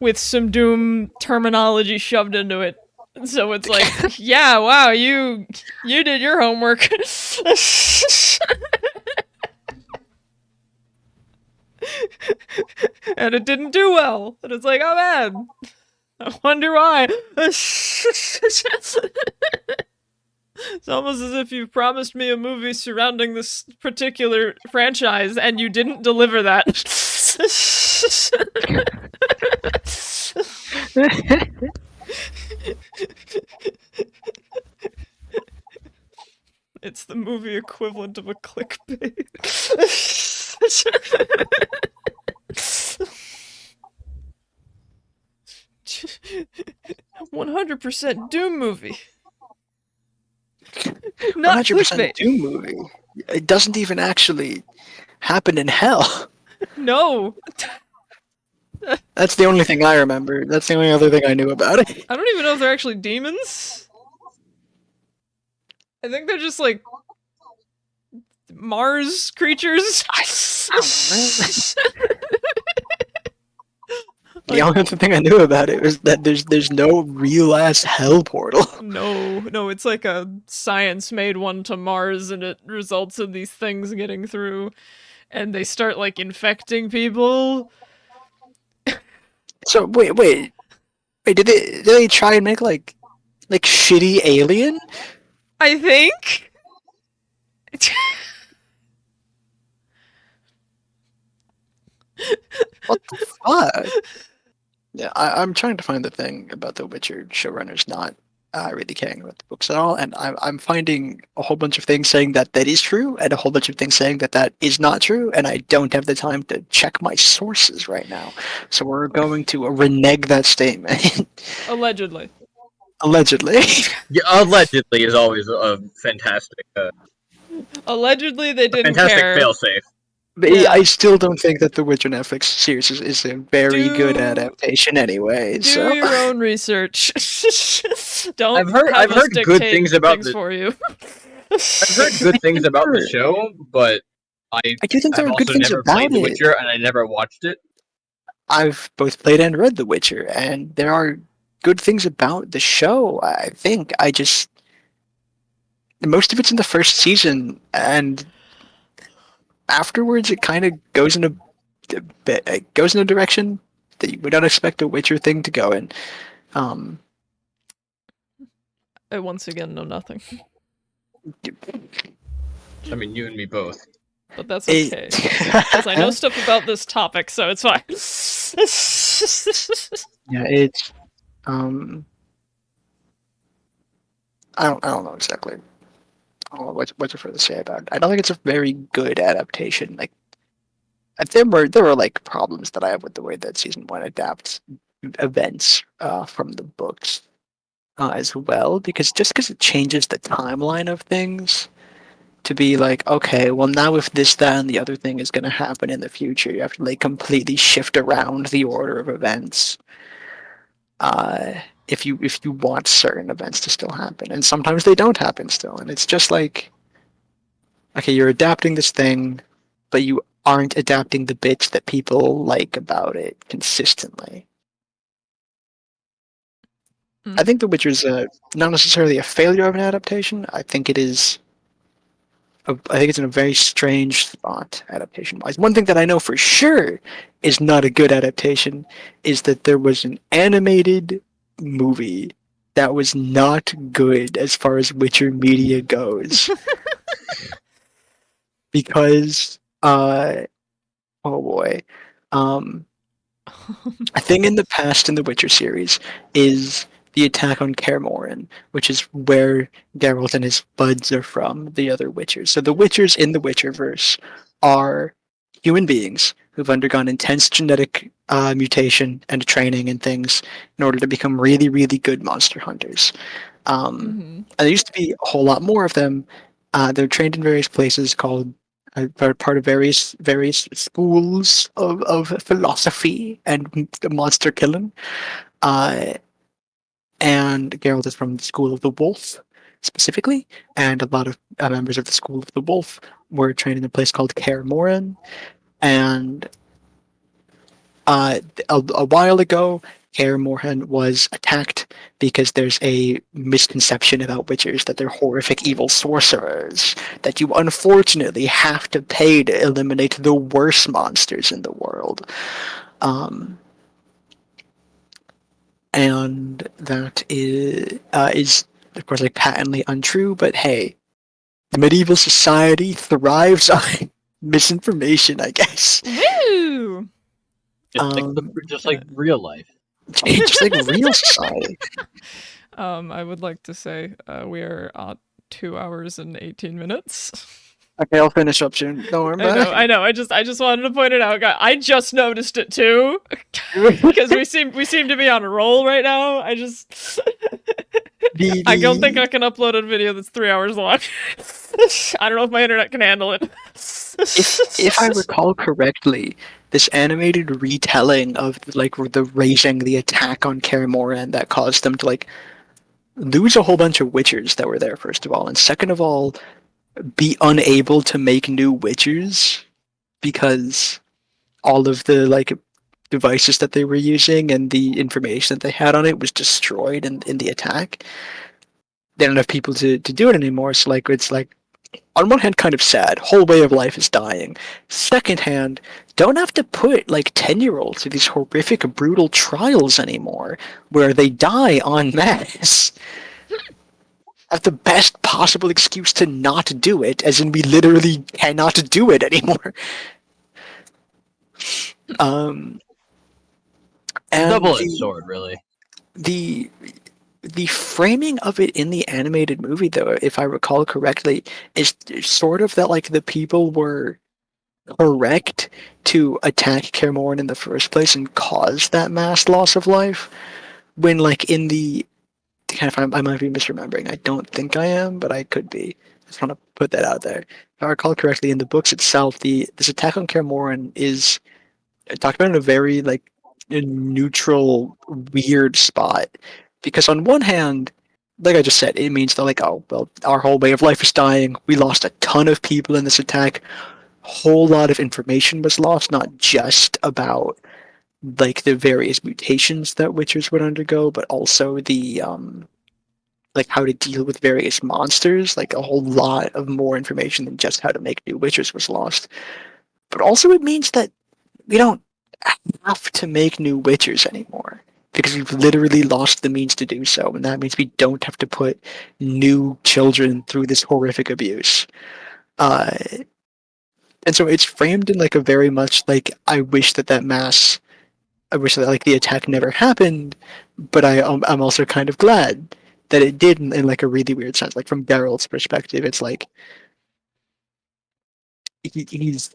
B: with some Doom terminology shoved into it. So it's like, yeah, wow, you did your homework. And it didn't do well. And it's like, oh man, I wonder why. It's almost as if you promised me a movie surrounding this particular franchise and you didn't deliver that. It's the movie equivalent of a clickbait. 100% Doom movie. Not
A: 100%
B: clickbait.
A: Doom movie. It doesn't even actually happen in hell.
B: No.
A: That's the only thing I remember. That's the only other thing I knew about it.
B: I don't even know if they're actually demons. I think they're just like Mars creatures.
A: The only other thing I knew about it was that there's no real ass hell portal.
B: No, it's like a science made one to Mars, and it results in these things getting through, and they start like infecting people.
A: So wait, did they try and make like shitty Alien?
B: I think.
A: What the fuck? Yeah, I'm trying to find the thing about the Witcher showrunners not really caring about the books at all, and I'm finding a whole bunch of things saying that that is true, and a whole bunch of things saying that that is not true, and I don't have the time to check my sources right now. So we're going to renege that statement,
B: Allegedly.
A: allegedly.
C: Yeah, allegedly is always a
B: Allegedly, they didn't
C: fantastic
B: care.
C: failsafe.
A: But
B: Yeah.
A: I still don't think that the Witcher Netflix series is a very good
B: Do
A: adaptation anyway.
B: do
A: So
B: your own research. Don't
C: I've
B: have us
C: heard good
B: dictate
C: things about
B: things
C: the
B: for you.
C: I've heard good things about the show, but I
A: I do think there
C: I've
A: are good
C: also
A: things
C: never played
A: about
C: The
A: it.
C: Witcher and I never watched it.
A: I've both played and read The Witcher, and there are good things about the show. I think I just most of it's in the first season, and afterwards it kind of goes in it goes in a direction that you would not expect a Witcher thing to go in. Um,
B: I once again know nothing,
C: I mean, you and me both.
B: but that's
A: it,
B: okay because I know stuff about this topic, so it's fine.
A: yeah, it's I don't know exactly. I don't know what's further to say about it. I don't think it's a very good adaptation. Like there were like problems that I have with the way that season one adapts events from the books as well, because it changes the timeline of things to be like, okay, well now if this, that, and the other thing is going to happen in the future, you have to like completely shift around the order of events. Uh, if you want certain events to still happen, and sometimes they don't happen still, and it's just like, okay, you're adapting this thing, but you aren't adapting the bits that people like about it consistently. I think The Witcher's not necessarily a failure of an adaptation. I think it is. I think it's in a very strange spot adaptation-wise. One thing that I know for sure is not a good adaptation is that there was an animated movie that was not good as far as Witcher media goes because oh boy. Um, a thing in the past in the Witcher series is the attack on Kaer which is where Geralt and his buds are from, the other Witchers. So the Witchers in the Witcherverse are human beings who've undergone intense genetic mutation and training and things in order to become really, really good monster hunters. And there used to be a whole lot more of them. They're trained in various places called are part of various schools of philosophy and monster killing. Uh, and Geralt is from the school of the wolf specifically, and a lot of members of the school of the wolf were trained in a place called Kaer and a while ago, Kaer was attacked because there's a misconception about witchers that they're horrific evil sorcerers that you unfortunately have to pay to eliminate the worst monsters in the world. And that is of course like patently untrue, but hey, the medieval society thrives on misinformation, I guess.
B: Woo!
C: Just like real life.
A: Just like real society.
B: I would like to say we are at 2 hours and 18 minutes.
A: Okay, I'll finish up soon. Don't worry about
B: I know. I just wanted to point it out. I just noticed it too, because we seem to be on a roll right now. I don't think I can upload a video that's 3 hours long. I don't know if my internet can handle it.
A: If I recall correctly, this animated retelling of like the raising the attack on Kaer that caused them to like lose a whole bunch of witchers that were there, first of all, and second of all, be unable to make new witchers because all of the like devices that they were using and the information that they had on it was destroyed in the attack. They don't have people to do it anymore, so like it's like on one hand kind of sad, whole way of life is dying. Second hand, don't have to put like 10-year-olds through these horrific brutal trials anymore where they die en masse. Have the best possible excuse to not do it, as in we literally cannot do it anymore. And
C: Double-edged sword, really.
A: The the framing of it in the animated movie, though, if I recall correctly, is sort of that like the people were correct to attack Kaer in the first place and cause that mass loss of life. When like in the kind of, I might be misremembering. I don't think I am, but I could be. I just want to put that out there. If I recall correctly, in the books itself, this attack on Kaer is talked about in a very like a neutral, weird spot. Because on one hand, like I just said, it means they're like, oh well, our whole way of life is dying. We lost a ton of people in this attack. Whole lot of information was lost, not just about like the various mutations that witchers would undergo, but also the like how to deal with various monsters. Like a whole lot of more information than just how to make new witchers was lost. But also it means that we don't have to make new witchers anymore because we've literally lost the means to do so, and that means we don't have to put new children through this horrific abuse. Uh, and so it's framed in like a very much like I wish that like the attack never happened, but I'm also kind of glad that it did in like a really weird sense. Like from Geralt's perspective, it's like he's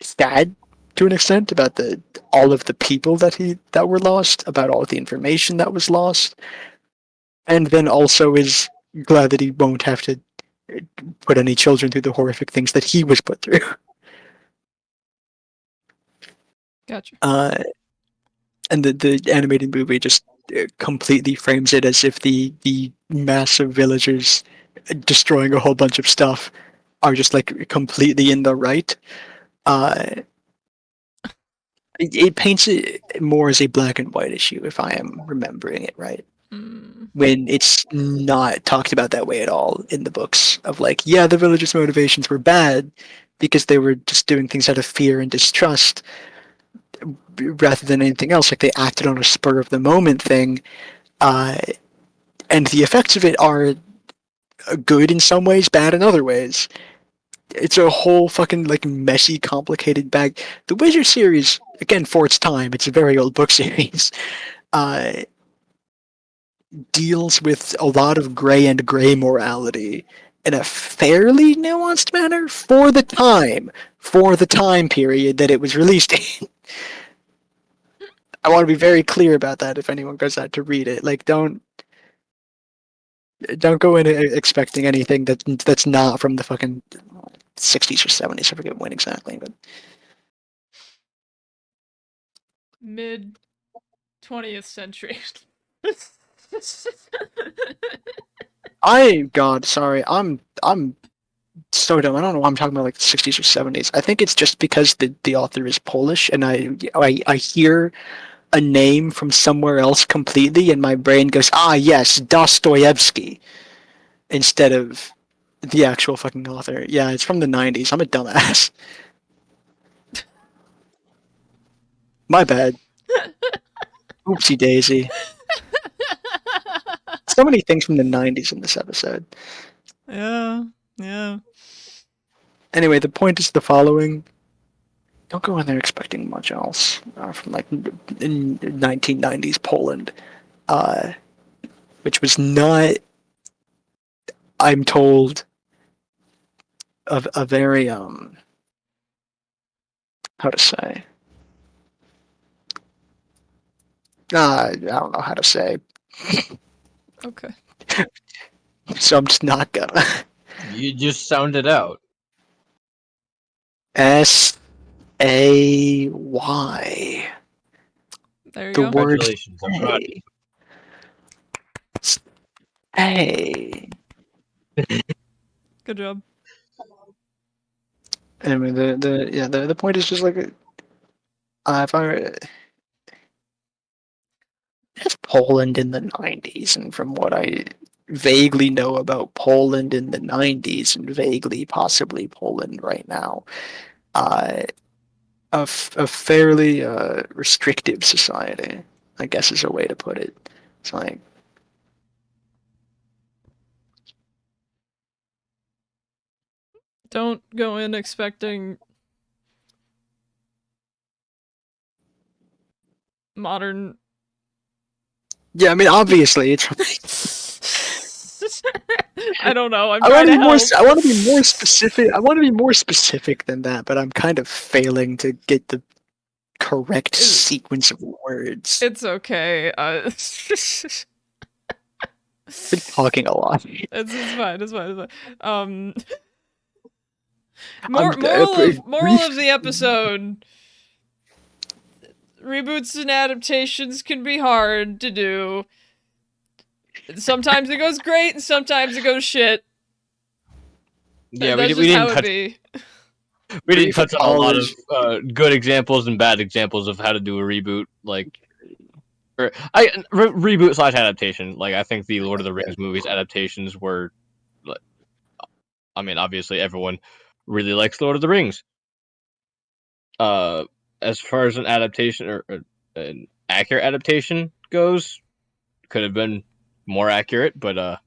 A: sad to an extent about the all of the people that were lost, about all of the information that was lost, and then also is glad that he won't have to put any children through the horrific things that he was put through.
B: Gotcha.
A: And the animated movie just completely frames it as if the massive villagers destroying a whole bunch of stuff are just like completely in the right. Uh, it paints it more as a black and white issue, if I am remembering it right.
B: Mm.
A: When it's not talked about that way at all in the books of like, yeah, the villagers' motivations were bad because they were just doing things out of fear and distrust rather than anything else. Like they acted on a spur of the moment thing, uh, and the effects of it are good in some ways, bad in other ways. It's a whole fucking like messy, complicated bag. The Wizard series, again, for its time, it's a very old book series. Uh, Deals with a lot of gray and gray morality in a fairly nuanced manner for the time period that it was released in. I want to be very clear about that if anyone goes out to read it. Like, don't go in expecting anything that's not from the fucking 60s or 70s. I forget when exactly, but
B: Mid 20th century.
A: God, sorry, I'm so dumb. I don't know why I'm talking about like the 60s or 70s. I think it's just because the author is Polish, and I hear a name from somewhere else completely, and my brain goes, ah, yes, Dostoevsky, instead of the actual fucking author. Yeah, it's from the 90s. I'm a dumbass. My bad. Oopsie daisy. So many things from the 90s in this episode.
B: Yeah, yeah.
A: Anyway, the point is the following. Don't go in there expecting much else from like in 1990s Poland, uh, which was not, I'm told, a very how to say. I don't know how to say,
B: Okay.
A: so I'm just not gonna.
C: You just sounded out.
A: Say.
B: There you
A: The
B: go.
A: word
C: Congratulations, I'm proud of
A: say. Say.
B: Good job.
A: Anyway, the point is just like if I it's Poland in the 90s, and from what I vaguely know about Poland in the 90s, and vaguely possibly Poland right now, uh, a fairly restrictive society, I guess is a way to put it. It's like,
B: Don't go in expecting modern
A: Yeah, I mean, obviously, it's.
B: I don't know. I'm
A: I
B: trying
A: want to
B: to
A: be more.
B: help.
A: I want to be more specific. I want to be more specific than that, but I'm kind of failing to get the correct sequence of words.
B: It's okay.
A: Been talking a lot.
B: It's fine. It's fine. It's fine.
A: I'm-
B: Moral
A: brief-
B: of the episode: reboots and adaptations can be hard to do. Sometimes it goes great, and sometimes it goes shit.
C: Yeah,
B: That's
C: we
B: just
C: didn't
B: how it
C: touch.
B: be.
C: We didn't
A: brief
C: touch on a lot of
A: apology.
C: good examples and bad examples of how to do a reboot. Like, reboot slash adaptation. Like, I think the Lord of the Rings movies adaptations were. Like, I mean, obviously, everyone really likes Lord of the Rings. As far as an adaptation or an accurate adaptation goes, could have been more accurate, but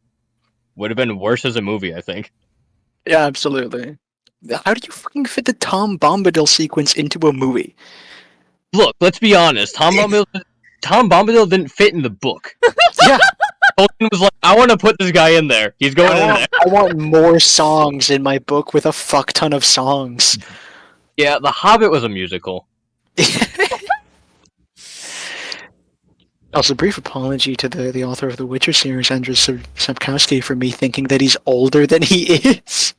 C: would have been worse as a movie, I think.
A: Yeah, absolutely. How do you fucking fit the Tom Bombadil sequence into a movie?
C: Look, let's be honest. Tom Bombadil didn't fit in the book.
A: Yeah,
C: Tolkien was like, I want to put this guy in there. He's going in there.
A: I want more songs in my book with a fuck ton of songs.
C: Yeah, The Hobbit was a musical.
A: Also, brief apology to the author of the Witcher series, Andrzej Sapkowski, for me thinking that he's older than he is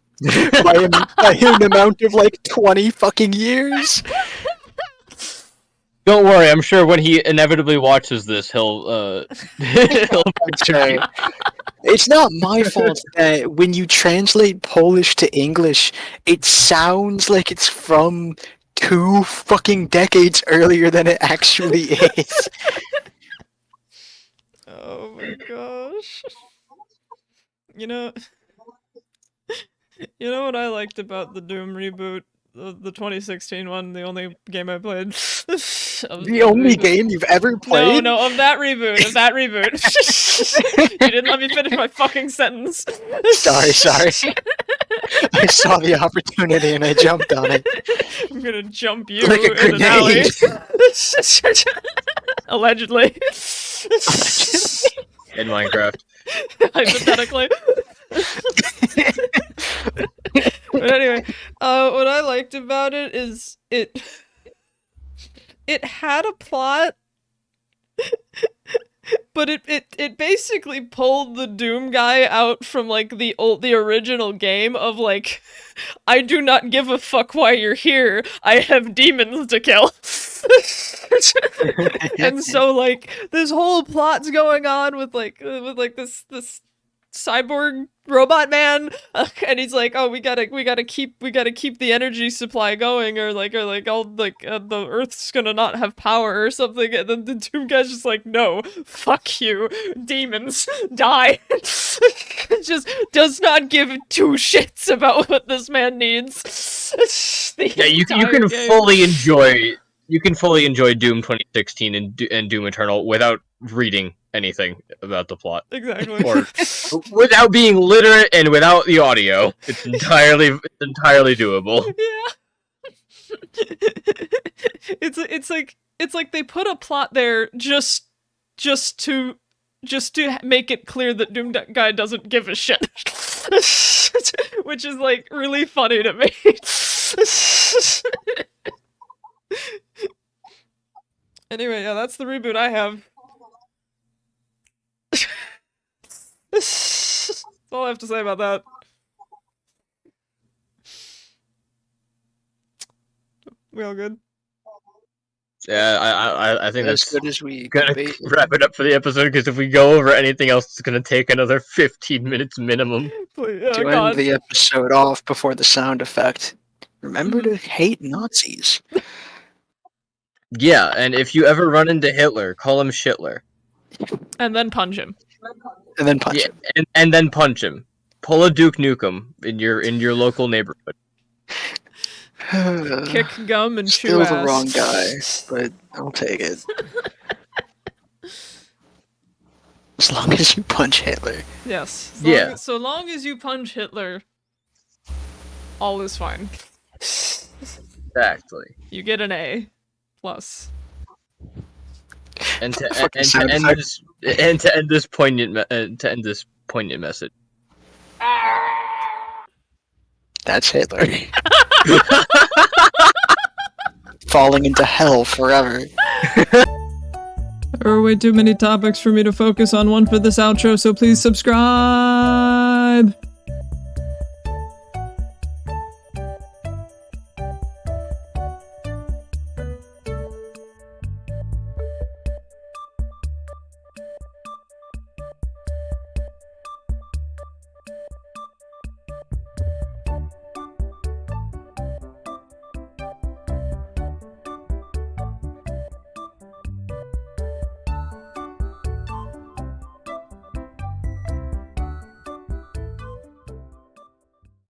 A: by an amount of like 20 fucking years.
C: Don't worry, I'm sure when he inevitably watches this, he'll
A: Sorry. It's not my fault that when you translate Polish to English, it sounds like it's from 2 fucking decades earlier than it actually is.
B: Oh my gosh. You know, you know what I liked about the Doom reboot, the 2016 one, the only game I played.
A: The only game you've ever played?
B: No, of that reboot. You didn't let me finish my fucking sentence.
A: Sorry. I saw the opportunity and I jumped on it.
B: I'm gonna jump you
A: Like a
B: in an alley.
A: grenade.
B: Allegedly.
C: in Minecraft.
B: Hypothetically. But anyway, what I liked about it is it had a plot, but it basically pulled the Doom guy out from like the original game of like, I do not give a fuck why you're here. I have demons to kill. And so like this whole plot's going on with this cyborg robot man, and he's like, oh, we gotta keep the energy supply going, or all the Earth's gonna not have power or something, and then the Doom guy's just like, no, fuck you, demons, die. Just does not give 2 shits about what this man needs.
C: Yeah, you can fully enjoy Doom 2016 and Doom Eternal without reading anything about the plot.
B: Exactly.
C: Or without being literate and without the audio. It's entirely doable.
B: Yeah. It's like they put a plot there just to make it clear that Doom guy doesn't give a shit. Which is like really funny to me. Anyway, yeah, that's the reboot I have. That's all I have to say about that. We all good?
C: Yeah, I think
A: As
C: that's
A: good as we
C: gonna
A: can be.
C: wrap it up for the episode, because if we go over anything else, it's gonna take another 15 minutes minimum.
B: Please,
A: To
B: God.
A: end the episode off before the sound effect, remember to hate Nazis.
C: Yeah, and if you ever run into Hitler, call him Shitler.
B: And then punch him.
A: And then punch
C: Yeah,
A: him.
C: and then punch him. Pull a Duke Nukem in your local neighborhood.
B: Kick gum and chew
A: Still
B: ass.
A: the wrong guy, but I'll take it. As long as you punch Hitler.
B: Yes.
C: Yeah.
B: So long as you punch Hitler, all is fine.
C: Exactly.
B: You get an A+.
C: And to,
A: Fucking
C: and,
A: sound
C: to end
A: effect.
C: this and to end this poignant message.
A: That's Hitler. Falling into hell forever.
B: There are way too many topics for me to focus on one for this outro, so please subscribe!